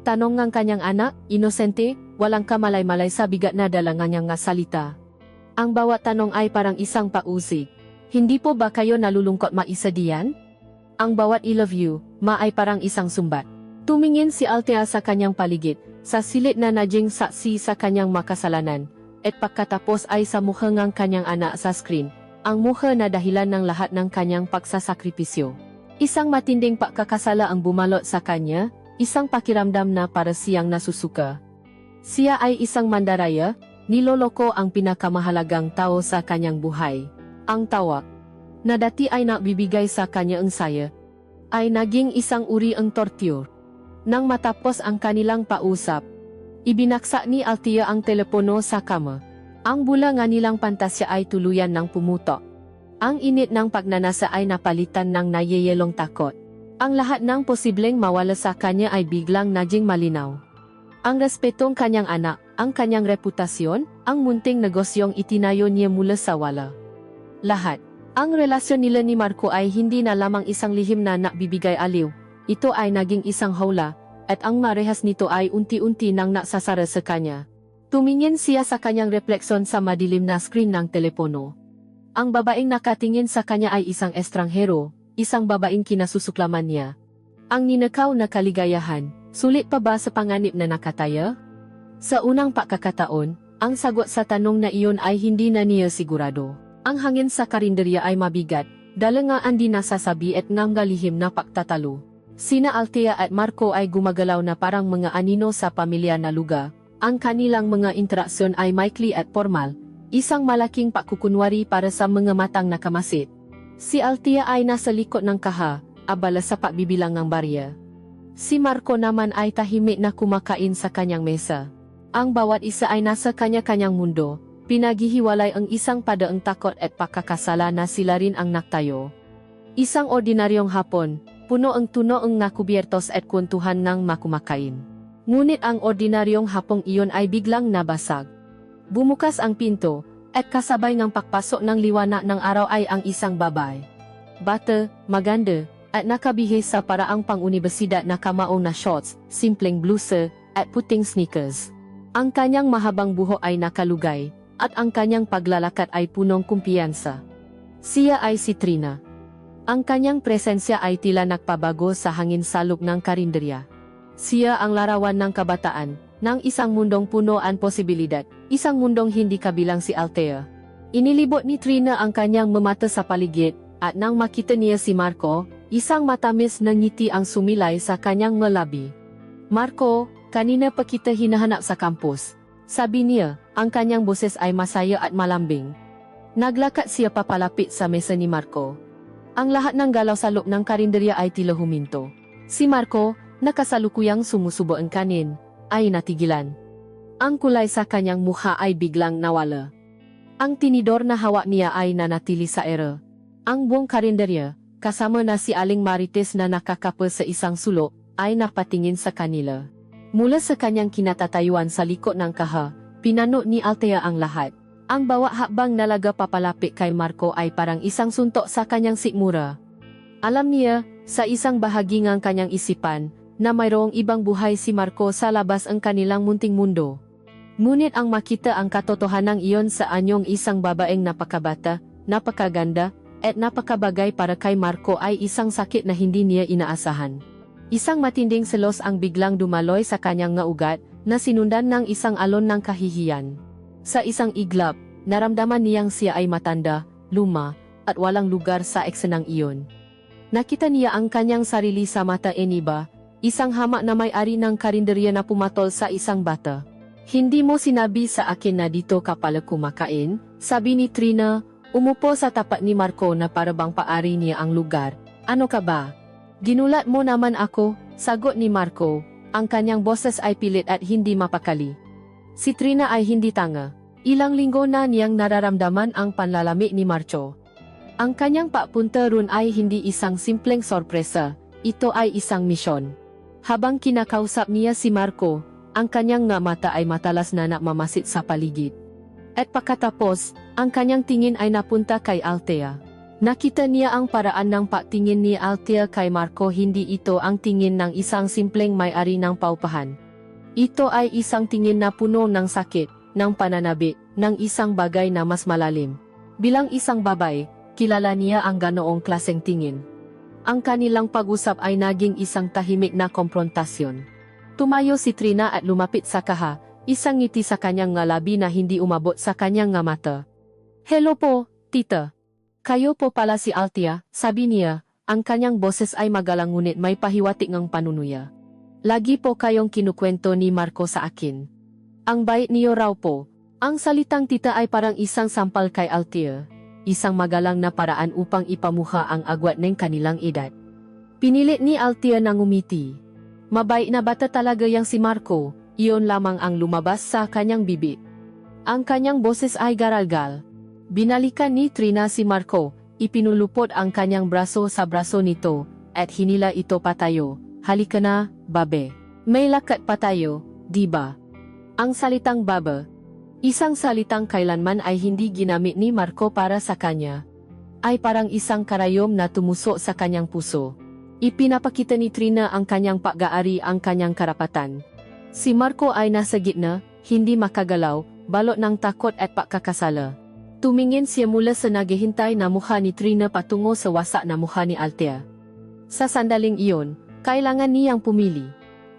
Tanong ng kanyang anak, inosente, walang kamalay-malay sa bigat na dalangan niyang nga salita. Ang bawat tanong ay parang isang pausig. Hindi po ba kayo nalulungkot maisa diyan? Ang bawat I love you, ma ay parang isang sumbat. Tumingin si Althea sa kanyang paligid, sa silid na naging saksi sa kanyang makasalanan, at pagkatapos ay sa mukha ng kanyang anak sa screen, ang mukha na dahilan ng lahat ng kanyang pagsasakripisyo. Isang matinding pagkakasala ang bumalot sa kanya, isang pakiramdam na para siyang nasusuka. Siya ay isang mandaraya, niloloko ang pinakamahalagang tao sa kanyang buhay. Ang tawag, na dati ay nagbibigay sa kanya ang saya, ay naging isang uri ang torture. Nang matapos ang kanilang pausap, ibinaksak ni Althea ang telepono sa kama. Ang bula nga nilang pantasya ay tuluyan ng pumutok. Ang init ng pagnanasa ay napalitan ng nayeyelong takot. Ang lahat ng posibleng mawala sa kanya ay biglang naging malinaw. Ang respetong kanyang anak, ang kanyang reputasyon, ang munting negosyong itinayo niya mula sa wala. Lahat. Ang relasyon nila ni Marco ay hindi na lamang isang lihim na nagbibigay aliw. Ito ay naging isang hawla, at ang marehas nito ay unti-unti nang nagsasara sa kanya. Tumingin siya sa kanyang refleksyon sa madilim na screen ng telepono. Ang babaeng nakatingin sa kanya ay isang estranghero, isang babaeng kinasusuklaman niya. Ang ninakaw na kaligayahan, sulit pa ba sa panganib na nakataya? Sa unang pagkakataon, ang sagot sa tanong na iyon ay hindi na niya sigurado. Ang hangin sa karinderya ay mabigat, dala nga ang di nasasabi at nanggalihim na pagtatalo. Sina Althea at Marco ay gumagalaw na parang mga anino sa pamilya na lugar. Ang kanilang mga interaksyon ay maikli at formal, isang malaking pakukunwari para sa mga matang nakamasid. Si Althea ay nasa likod ng kaha, abala sa pagbibilang ng barya. Si Marco naman ay tahimik na kumakain sa kanyang mesa. Ang bawat isa ay nasa kanya-kanyang mundo, pinaghihiwalay ang isang padaang takot at pagkakasala na sila rin ang naktayo. Isang ordinaryong hapon, puno ang tuno ang nakubiertos at kwentuhan ng makumakain. Ngunit ang ordinaryong hapong iyon ay biglang nabasag. Bumukas ang pinto, at kasabay ng pagpasok ng liwanag ng araw ay ang isang babae. Bata, maganda, at nakabihis sa paraang pang-unibersidad na kamaong na shorts, simpleng blusa, at puting sneakers. Ang kanyang mahabang buhok ay nakalugay, at ang kanyang paglalakad ay punong kumpiyansa. Siya ay si Trina. Ang kanyang presensya ay tila nagpabago sa hangin salok ng karinderya. Siya ang larawan ng kabataan, ng isang mundong puno ang posibilidad, isang mundong hindi kabilang si Althea. Inilibot ni Trina ang kanyang mamata sa paligid, at nang makita niya si Marco, isang matamis na ngiti ang sumilay sa kanyang ngalabi. Marco, kanina pa kita hinahanap sa kampus. Sabi niya, ang kanyang boses ay masaya at malambing. Naglakad siya papalapit sa mesa ni Marco. Ang lahat ng galaw sa loob ng karinderya ay tila huminto. Si Marco, nakasalukuyang sumusubo ang kanin, ay natigilan. Ang kulay sa kanyang mukha ay biglang nawala. Ang tinidor na hawak niya ay nanatili sa ere. Ang buong karinderya, kasama na si Aling Marites na nakakapa sa isang sulok, ay napatingin sa kanila. Mula sa kanyang kinatatayuan sa likod ng kaha, pinano ni Althea ang lahat. Ang bawat hakbang nalaga papalapit kay Marco ay parang isang suntok sa kanyang sikmura. Alam niya, sa isang bahagi ng kanyang isipan, na mayroong ibang buhay si Marco sa labas ang kanilang munting mundo. Ngunit ang makita ang katotohanan iyon sa anyong isang babaeng napakabata, napakaganda, at napakabagay para kay Marco ay isang sakit na hindi niya inaasahan. Isang matinding selos ang biglang dumaloy sa kanyang nga ugat, na sinundan ng isang alon ng kahihiyan. Sa isang iglap, naramdaman niyang siya ay matanda, luma, at walang lugar sa eksenang iyon. Nakita niya ang kanyang sarili sa mata eniba, isang hamak na may-ari ng karinderya na pumatol sa isang bata. Hindi mo sinabi sa akin na dito ka pala kumakain, sabi ni Trina, umupo sa tapat ni Marco na parabang paari niya ang lugar. Ano ka ba? Ginulat mo naman ako, sagot ni Marco, ang kanyang boses ay pilit at hindi mapakali. Si Trina ay hindi tanga. Ilang linggo na niyang nararamdaman ang panlalamig ni Marco. Ang kanyang papunta ron ay hindi isang simpleng sorpresa, ito ay isang misyon. Habang kinakausap niya si Marco, ang kanyang nga mata ay matalas na namamasid sa paligid. At pagkatapos, ang kanyang tingin ay napunta kay Althea. Nakita niya ang paraan ng pagtingin ni Althea kay Marco, hindi ito ang tingin ng isang simpleng may-ari ng paupahan. Ito ay isang tingin na puno ng sakit, ng pananabik, ng isang bagay na mas malalim. Bilang isang babae, kilala niya ang ganoong klaseng tingin. ang kanilang pag-usap ay naging isang tahimik na komprontasyon. Tumayo si Trina at lumapit sa Kaha, isang ngiti sa kanyang ngalabi na hindi umabot sa kanyang nga mata. "Hello po, tita. Kayo po pala si Althea," sabi niya, ang kanyang boses ay magalang ngunit may pahiwatig ng panunuya. "Lagi po kayong kinukwento ni Marco sa akin. Ang bait niyo raw po." Ang salitang tita ay parang isang sampal kay Althea, isang magalang na paraan upang ipamuha ang agwat ng kanilang edad. Pinilit ni Althea na ngumiti. Mabait na bata talaga yang si Marco, iyon lamang ang lumabas sa kanyang bibig. Ang kanyang boses ay garalgal. Binalikan ni Trina si Marco, ipinulupot ang kanyang braso sa braso nito, at hinila ito patayo. "Halika na, babe. May lakad pa tayo, di ba?" Ang salitang babe, isang salitang kailanman ay hindi ginamit ni Marco para sa kanya, ay parang isang karayom na tumusok sa kanyang puso. Ipinapakita ni Trina ang kanyang pag-aari, ang kanyang karapatan. Si Marco ay nasa gitna, hindi makagalaw, balot ng takot at pagkakasala. Tumingin siya mula sa naghihintay na mukha ni Trina patungo sa wasak na mukha ni Althea. Sa sandaling iyon, kailangan niyang pumili.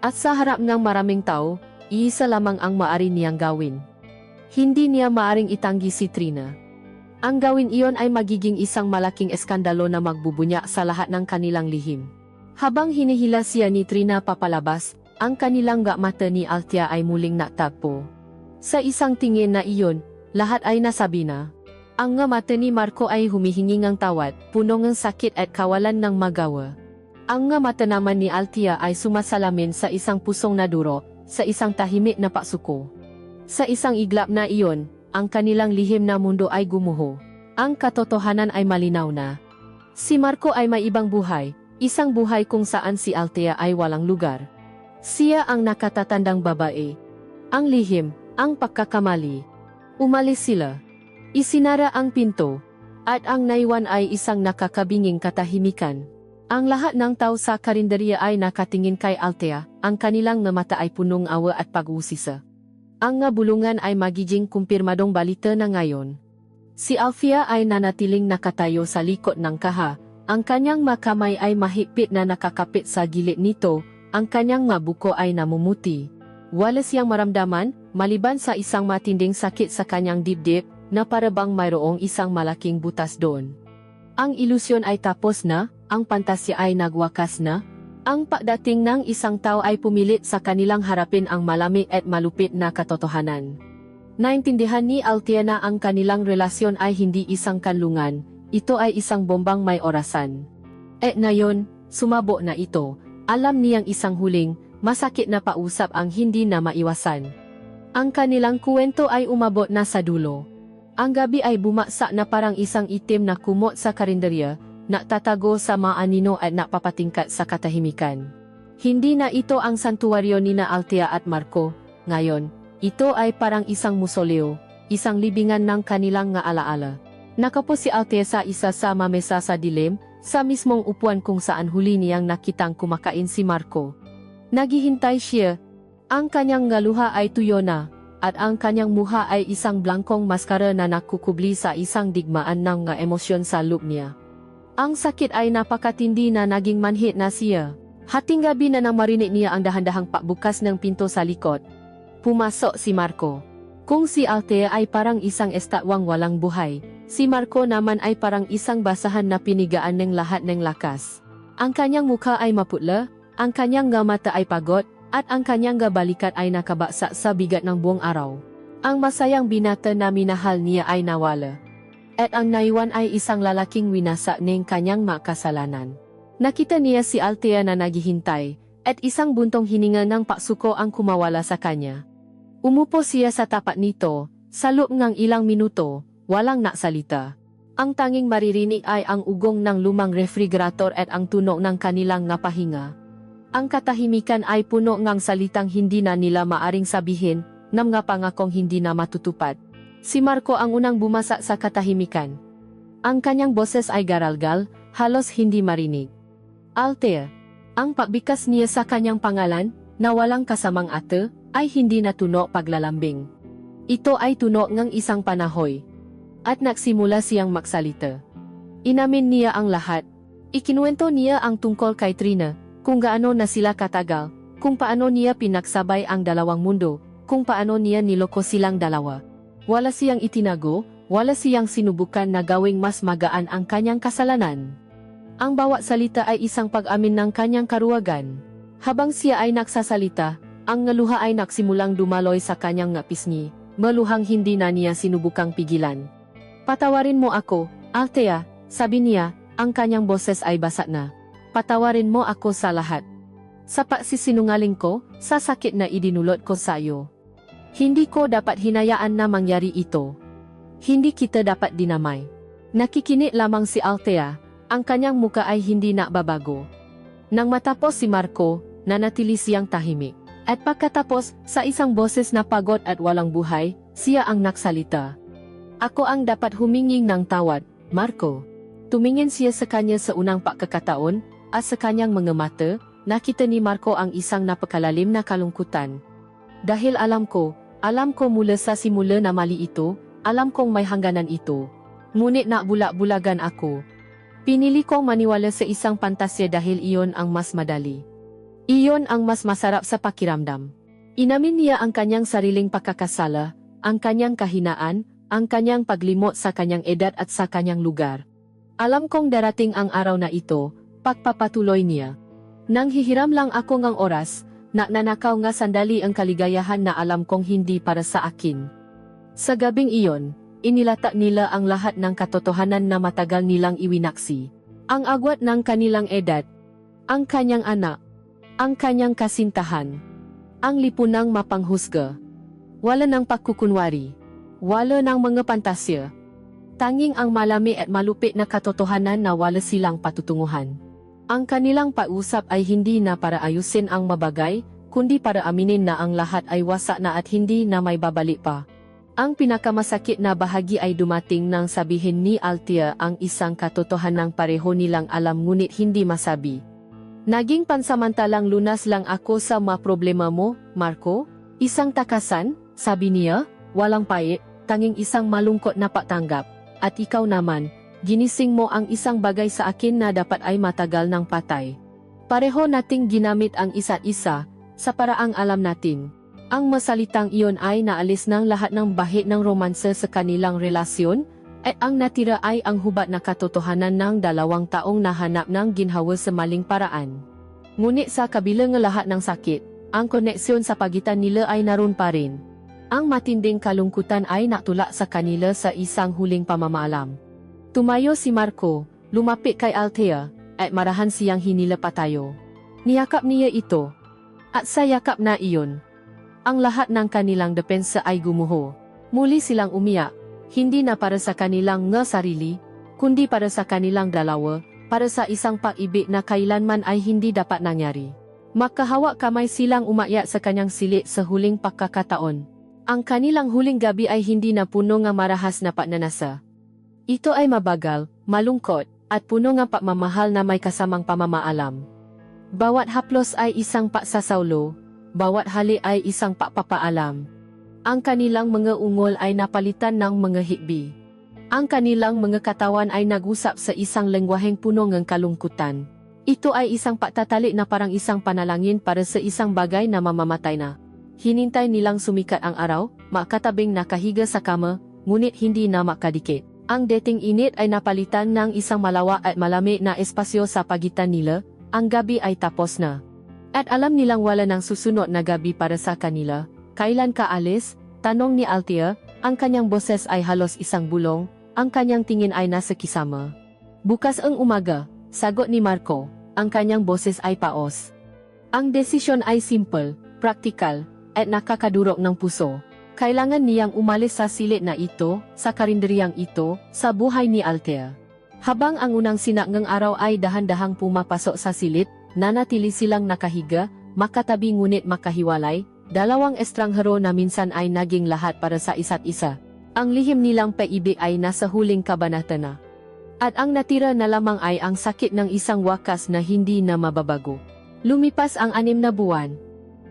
At sa harap ng maraming tao, iisa lamang ang maaari niyang gawin. Hindi niya maaring itanggi si Trina. Ang gawin iyon ay magiging isang malaking eskandalo na magbubunya sa lahat ng kanilang lihim. Habang hinihila siya ni Trina papalabas, ang kanilang mata ni Althea ay muling natagpo. Sa isang tingin na iyon, lahat ay nasabi na. Ang mata ni Marco ay humihingi ng tawad, puno ng sakit at kawalan ng magawa. Ang mata naman ni Althea ay sumasalamin sa isang pusong naduro, sa isang tahimik na pasuko. Sa isang iglap na iyon, ang kanilang lihim na mundo ay gumuho. Ang katotohanan ay malinaw na. Si Marco ay may ibang buhay, isang buhay kung saan si Althea ay walang lugar. Siya ang nakatatandang babae. Ang lihim, ang pagkakamali. Umalis sila. Isinara ang pinto, at ang naiwan ay isang nakakabinging katahimikan. Ang lahat ng tao sa karinderya ay nakatingin kay Althea, ang kanilang mata ay punong awa at pag-uusisa. Ang bulungan ay magiging kumpirmadong balita na ngayon. Si Althea ay nanatiling nakatayo sa likod ng Kaha, ang kanyang makamay ay mahigpit na nakakapit sa gilid nito, ang kanyang buko ay namumuti. Wala siyang maramdaman, maliban sa isang matinding sakit sa kanyang dibdib, na parabang mayroong isang malaking butas doon. Ang ilusyon ay tapos na, ang pantasya ay nagwakas na. Ang pagdating ng isang tao ay pumilit sa kanilang harapin ang malamig at malupit na katotohanan. Naintindihan ni Althea na ang kanilang relasyon ay hindi isang kanlungan, ito ay isang bombang may orasan. At ngayon, sumabog na ito, alam niyang isang huling, masakit na pausap ang hindi na maiwasan. Ang kanilang kwento ay umabot na sa dulo. Ang gabi ay bumaksak na parang isang itim na kumot sa karinderya, nakatatago sa mga anino at napapatingkat sa katahimikan. Hindi na ito ang santuwaryo ni na Althea at Marco, ngayon, ito ay parang isang musoleo, isang libingan ng kanilang alaala. Nakapo si Althea sa isa sa mesa sa dilim, sa mismong upuan kung saan huli niyang nakitang kumakain si Marco. Naghihintay siya. Ang kanyang luha ay tuyo na, at ang kanyang muha ay isang blangkong maskara na nakukubli sa isang digmaan ng emosyon sa loob niya. Ang sakit ay napakatindi na naging manhit na siya. Hating gabi na nang marinig niya ang dahan-dahang pagbukas ng pinto sa likod. Pumasok si Marco. Kung si Althea ay parang isang estatwang walang buhay, si Marco naman ay parang isang basahan na pinigaan ng lahat ng lakas. Ang kanyang mukha ay maputla, ang kanyang mata ay pagod, at ang kanyang balikat ay nakabaksak sa bigat ng buong araw. Ang masayang binata na minahal niya ay nawala. At ang naiwan ay isang lalaking winasak ng kanyang makasalanan. Nakita niya si Althea na naghihintay, at isang buntong hininga ng pagsuko ang kumawala sa kanya. Umupo siya sa tapat nito, sa loob ng ilang minuto, walang naksalita. Ang tanging maririnig ay ang ugong ng lumang refrigerator at ang tunog ng kanilang pahinga. Ang katahimikan ay puno ng salitang hindi na nila maaring sabihin, ng pangakong hindi na matutupad. Si Marco ang unang bumasak sa katahimikan. Ang kanyang boses ay garalgal, halos hindi marinig. Althea. Ang pagbikas niya sa kanyang pangalan, na walang kasamang ate, ay hindi na tunog paglalambing. Ito ay tunog ng isang panahoy. At nagsimula siyang magsalita. Inamin niya ang lahat. Ikinuwento niya ang tungkol kay Trina, kung gaano na sila katagal, kung paano niya pinagsabay ang dalawang mundo, kung paano niya niloko silang dalawa. Wala siyang itinago, wala siyang sinubukan na gawing mas magaan ang kanyang kasalanan. Ang bawat salita ay isang pag-amin ng kanyang karuwagan. Habang siya ay nagsasalita, ang ngaluha ay nagsimulang dumaloy sa kanyang ngapisngi, maluhang hindi na niya sinubukang pigilan. Patawarin mo ako, Althea, sabi niya, ang kanyang boses ay basa na. Patawarin mo ako sa lahat. Sa pagsisinungaling ko, sa sakit na idinulot ko sa iyo. Hindi ko dapat hinayaan na mangyari ito. Hindi kita dapat dinamay. Nakikinig lamang si Althea, ang kanyang muka ay hindi na babago. Nang matapos si Marco, nanatili siyang tahimik. At pagkatapos, sa isang boses na pagod at walang buhay, siya ang nagsalita. Ako ang dapat huminging ng tawad, Marco. Tumingin siya sa kanya sa unang pagkakataon, at sa kanyang mga mata, nakita ni Marco ang isang napakalalim na kalungkutan. Dahil alam ko mula sa simula na mali ito, alam kong may hangganan ito. Ngunit nabulak-bulagan ako. Pinili kong maniwala sa isang pantasya dahil iyon ang mas madali. Iyon ang mas masarap sa pakiramdam. Inamin niya ang kanyang sariling pagkakasala, ang kanyang kahinaan, ang kanyang paglimot sa kanyang edad at sa kanyang lugar. Alam kong darating ang araw na ito, pagpapatuloy niya. Nang hihiram lang ako ng oras, nanakaw nga sandali ang kaligayahan na alam kong hindi para sa akin. Sa gabing iyon, inilatak nila ang lahat ng katotohanan na matagal nilang iwinaksi. Ang agwat ng kanilang edad, ang kanyang anak, ang kanyang kasintahan, ang lipunang mapanghusga. Wala ng pagkukunwari, wala ng mga pantasya. Tanging ang malami at malupit na katotohanan na wala silang patutunguhan. Ang kanilang pausap ay hindi na para ayusin ang mabagay, kundi para aminin na ang lahat ay wasak na at hindi na may babalik pa. Ang pinakamasakit na bahagi ay dumating nang sabihin ni Althea ang isang katotohanang pareho nilang alam ngunit hindi masabi. Naging pansamantalang lunas lang ako sa mga problema mo, Marco. Isang takasan, sabi niya, walang pait, tanging isang malungkot na patanggap. At ikaw naman, ginising mo ang isang bagay sa akin na dapat ay matagal ng patay. Pareho nating ginamit ang isa't isa, sa paraang alam natin. Ang masalitang iyon ay naalis ng lahat ng bahid ng romanse sa kanilang relasyon, at ang natira ay ang hubad na katotohanan ng 2 taong nahanap ng ginhawa sa maling paraan. Ngunit sa kabila ng lahat ng sakit, ang koneksyon sa pagitan nila ay naroon pa rin. Ang matinding kalungkutan ay natulak sa kanila sa isang huling pamamaalam. Tumayo si Marco, lumapit kay Althea, at marahan siyang hinila patayo. Niyakap niya ito. At sa yakap na iyon, ang lahat ng kanilang depensa ay gumuho. Muli silang umiyak, hindi na para sa kanilang sarili, kundi para sa kanilang dalawa, para sa isang pag-ibig na kailanman ay hindi dapat nangyari. Magkahawak kamay silang umayak sa kanyang silit sa huling pagkakataon. Ang kanilang huling gabi ay hindi na puno ng marahas na pagnanasa. Ito ay mabagal, malungkot, at puno ng pagmamahal na may kasamang pamamaalam. Bawat haplos ay isang pagsasawlo, bawat hali ay isang pagpapaalam. Ang kanilang mga ungol ay napalitan ng mga hikbi. Ang kanilang mga katawan ay nag-usap sa isang lengguwaheng puno ng kalungkutan. Ito ay isang pagtatalik na parang isang panalangin para sa isang bagay na mamamatay na. Hinintay nilang sumikat ang araw, makatabing nakahiga sa kama, ngunit hindi na makadikit. Ang dating init ay napalitan ng isang malawak at malamig na espasyo sa pagitan nila, ang gabi ay tapos na. At alam nilang wala ng susunod na gabi para sa kanila. Kailan ka alis? Tanong ni Althea, ang kanyang boses ay halos isang bulong, ang kanyang tingin ay nasa kisama. Bukas ang umaga, sagot ni Marco, ang kanyang boses ay paos. Ang desisyon ay simple, praktikal, at nakakadurog ng puso. Kailangan niyang umalis sa silid na ito, sa karinderyang ito, sa buhay ni Althea. Habang ang unang sinak ng araw ay dahan-dahang pumapasok sa silid, nanatili silang nakahiga, makatabi ngunit makahiwalay, 2 estranghero na minsan ay naging lahat para sa isa't isa. Ang lihim nilang pag-ibig ay nasa huling kabanata na. At ang natira na lamang ay ang sakit ng isang wakas na hindi na mababago. Lumipas ang 6 na buwan.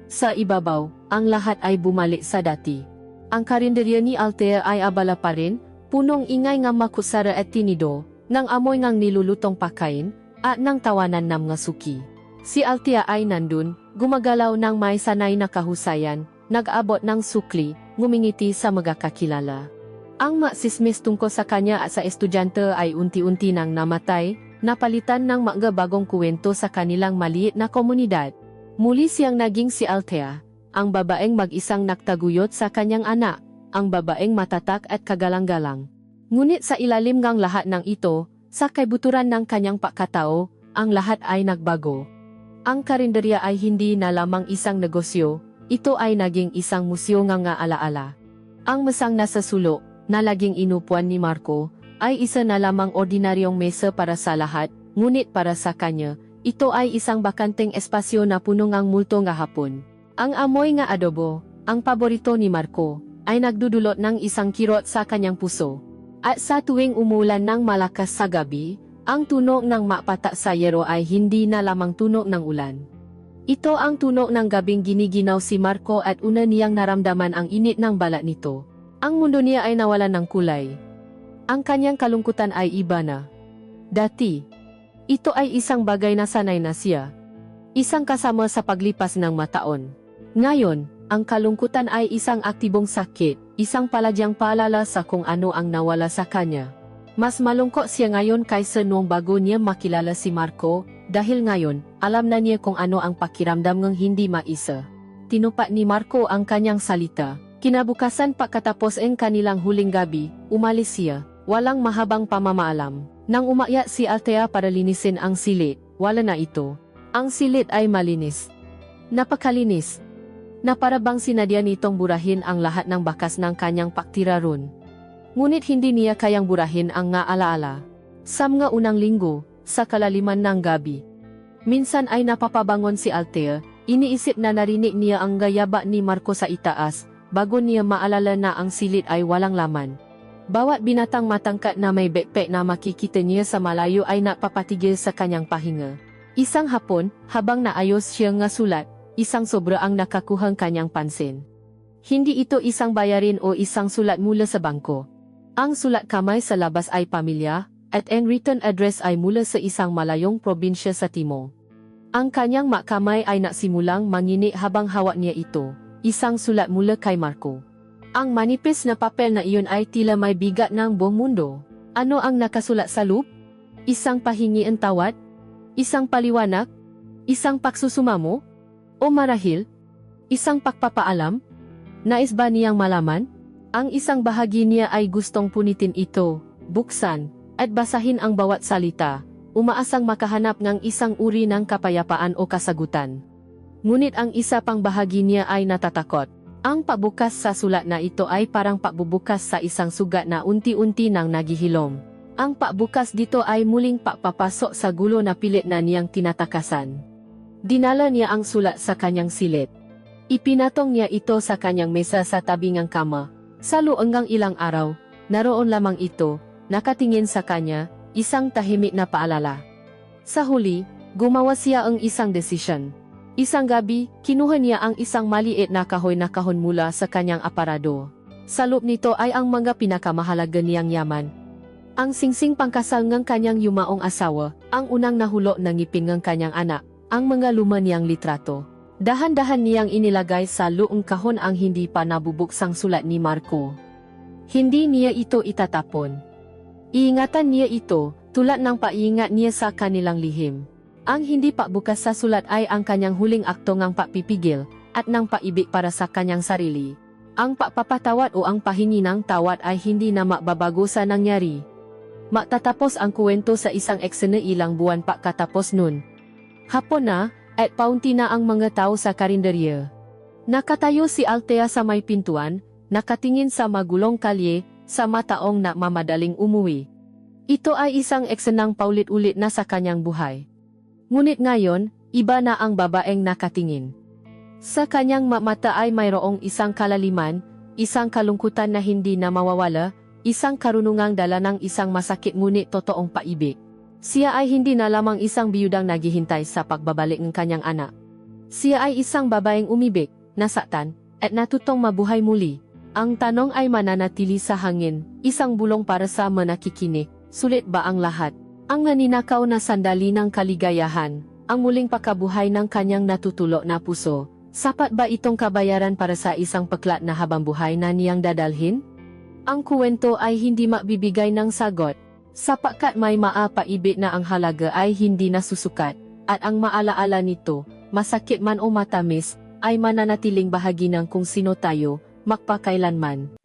Sa ibabaw, ang lahat ay bumalik sa dati. Ang karinderya ni Althea ay abala pa rin, punong ingay ng makusara at tinido, ng amoy ng nilulutong pagkain, at nang tawanan ng mga suki. Si Althea ay nandun, gumagalaw ng may sanay na kahusayan, nag-abot ng sukli, ngumingiti sa magkakakilala. Ang maksismis tungkol sa kanya at sa estudyante ay unti-unti nang namatay, napalitan ng mga bagong kuwento sa kanilang maliit na komunidad. Muli siyang naging si Althea, ang babaeng mag-isang nagtaguyod sa kanyang anak, ang babaeng matatak at kagalang-galang. Ngunit sa ilalim ng lahat ng ito, sa kaibuturan ng kanyang pagkatao, ang lahat ay nagbago. Ang karinderya ay hindi na lamang isang negosyo, ito ay naging isang museo ng alaala. Ang mesang nasa sulok, na laging inupuan ni Marco, ay isa na lamang ordinaryong mesa para sa lahat, ngunit para sa kanya, ito ay isang bakanteng espasyo na puno ng multo nga hapon. Ang amoy nga adobo, ang paborito ni Marco, ay nagdudulot ng isang kirot sa kanyang puso. At sa tuwing umulan ng malakas sa gabi, ang tunog ng mapata sa yero ay hindi na lamang tunog ng ulan. Ito ang tunog ng gabing giniginaw si Marco at una niyang naramdaman ang init ng balat nito. Ang mundo niya ay nawalan ng kulay. Ang kanyang kalungkutan ay iba na. Dati, ito ay isang bagay na sanay na siya. Isang kasama sa paglipas ng mataon. Ngayon, ang kalungkutan ay isang aktibong sakit, isang paladyang paalala sa kung ano ang nawala sa kanya. Mas malungkot siya ngayon kaysa noong bago niya makilala si Marco, dahil ngayon, alam na niya kung ano ang pakiramdam ng hindi maisa. Tinupat ni Marco ang kanyang salita. Kinabukasan pagkatapos ang kanilang huling gabi, umalis siya, walang mahabang pamamaalam. Nang umakyat si Althea para linisin ang silid, wala na ito. Ang silid ay malinis. Napakalinis. Na para bang sinadya nitong burahin ang lahat ng bakas ng kanyang paktiraron. Ngunit hindi niya kayang burahin ang nga alaala. Sa mga unang linggo, sa kalaliman ng gabi. Minsan ay napapabangon si Althea, iniisip na narinig niya ang gayaba ni Marco sa itaas, bago niya maalala na ang silid ay walang laman. Bawat binatang matangkat na may backpack na makikita niya sa malayo ay napapatigil sa kanyang pahinga. Isang hapon, habang naayos siya nga sulat, isang sobra ang nakakuhang kanyang pansin. Hindi ito isang bayarin o isang sulat mula sa bangko. Ang sulat kamay sa labas ay pamilya, at ang written address ay mula sa isang malayong probinsya sa timog. Ang kanyang makamay ay nasimulang mangini habang hawak niya ito, isang sulat mula kay Marco. Ang manipis na papel na iyon ay tila may bigat ng buong mundo. Ano ang nakasulat sa loob? Isang pahingian tawad? Isang paliwanag? Isang pagsusumamo? O marahil? Isang pagpapaalam? Nais ba niyang malaman? Ang isang bahagi niya ay gustong punitin ito, buksan, at basahin ang bawat salita, umaasang makahanap ng isang uri ng kapayapaan o kasagutan. Ngunit ang isa pang bahagi niya ay natatakot. Ang pagbukas sa sulat na ito ay parang pagbubukas sa isang sugat na unti-unti nang naghihilom. Ang pagbukas dito ay muling pagpapasok sa gulo na pilit na niyang tinatakasan. Dinala niya ang sulat sa kanyang silid. Ipinatong niya ito sa kanyang mesa sa tabi ng kama. Sa hanggang ilang araw, naroon lamang ito, nakatingin sa kanya, isang tahimik na paalala. Sa huli, gumawa siya ang isang desisyon. Isang gabi, kinuha niya ang isang maliit na kahon mula sa kanyang aparado. Sa loob nito ay ang mga pinakamahalaga niyang yaman. Ang singsing pangkasal ng kanyang yumaong asawa, ang unang nahulo ng ngipin ng kanyang anak, ang mga luma niyang litrato. Dahan-dahan niyang inilagay sa luong kahon ang hindi pa nabubuksang sulat ni Marco. Hindi niya ito itatapon. Iingatan niya ito, tulad ng paiingat niya sa kanilang lihim. Ang hindi pagbukas sa sulat ay ang kanyang huling akto ng pagpipigil, at ng paibig para sa kanyang sarili. Ang pagpapatawad o ang pahingi ng tawad ay hindi na magbabago sa nangyari. Matatapos ang kuwento sa isang eksena ilang buwan pagkatapos nun. Hapon na, at paunti na ang mga tao sa karinderya. Nakatayo si Althea sa may pintuan, nakatingin sa magulong kalye, sa mataong na mamadaling umuwi. Ito ay isang eksenang paulit-ulit na sa kanyang buhay. Ngunit ngayon, iba na ang babaeng nakatingin. Sa kanyang mata ay mayroong isang kalaliman, isang kalungkutan na hindi na mawawala, isang karunungang dala ng isang masakit ngunit totoong paibig. Siya ay hindi na lamang isang biyudang naghihintay sa pagbabalik ng kanyang anak. Siya ay isang babaeng umibig, nasaktan, at natutong mabuhay muli. Ang tanong ay mananatili sa hangin, isang bulong para sa manakikinig, sulit ba ang lahat? Ang naninakaw na sandali ng kaligayahan, ang muling pagkabuhay ng kanyang natutulo na puso, sapat ba itong kabayaran para sa isang paklat na habambuhay na niyang dadalhin? Ang kuwento ay hindi magbibigay ng sagot, sapagkat may maapaibig na ang halaga ay hindi nasusukat, at ang maalaala nito, masakit man o matamis, ay mananatiling bahagi ng kung sino tayo, magpakailanman.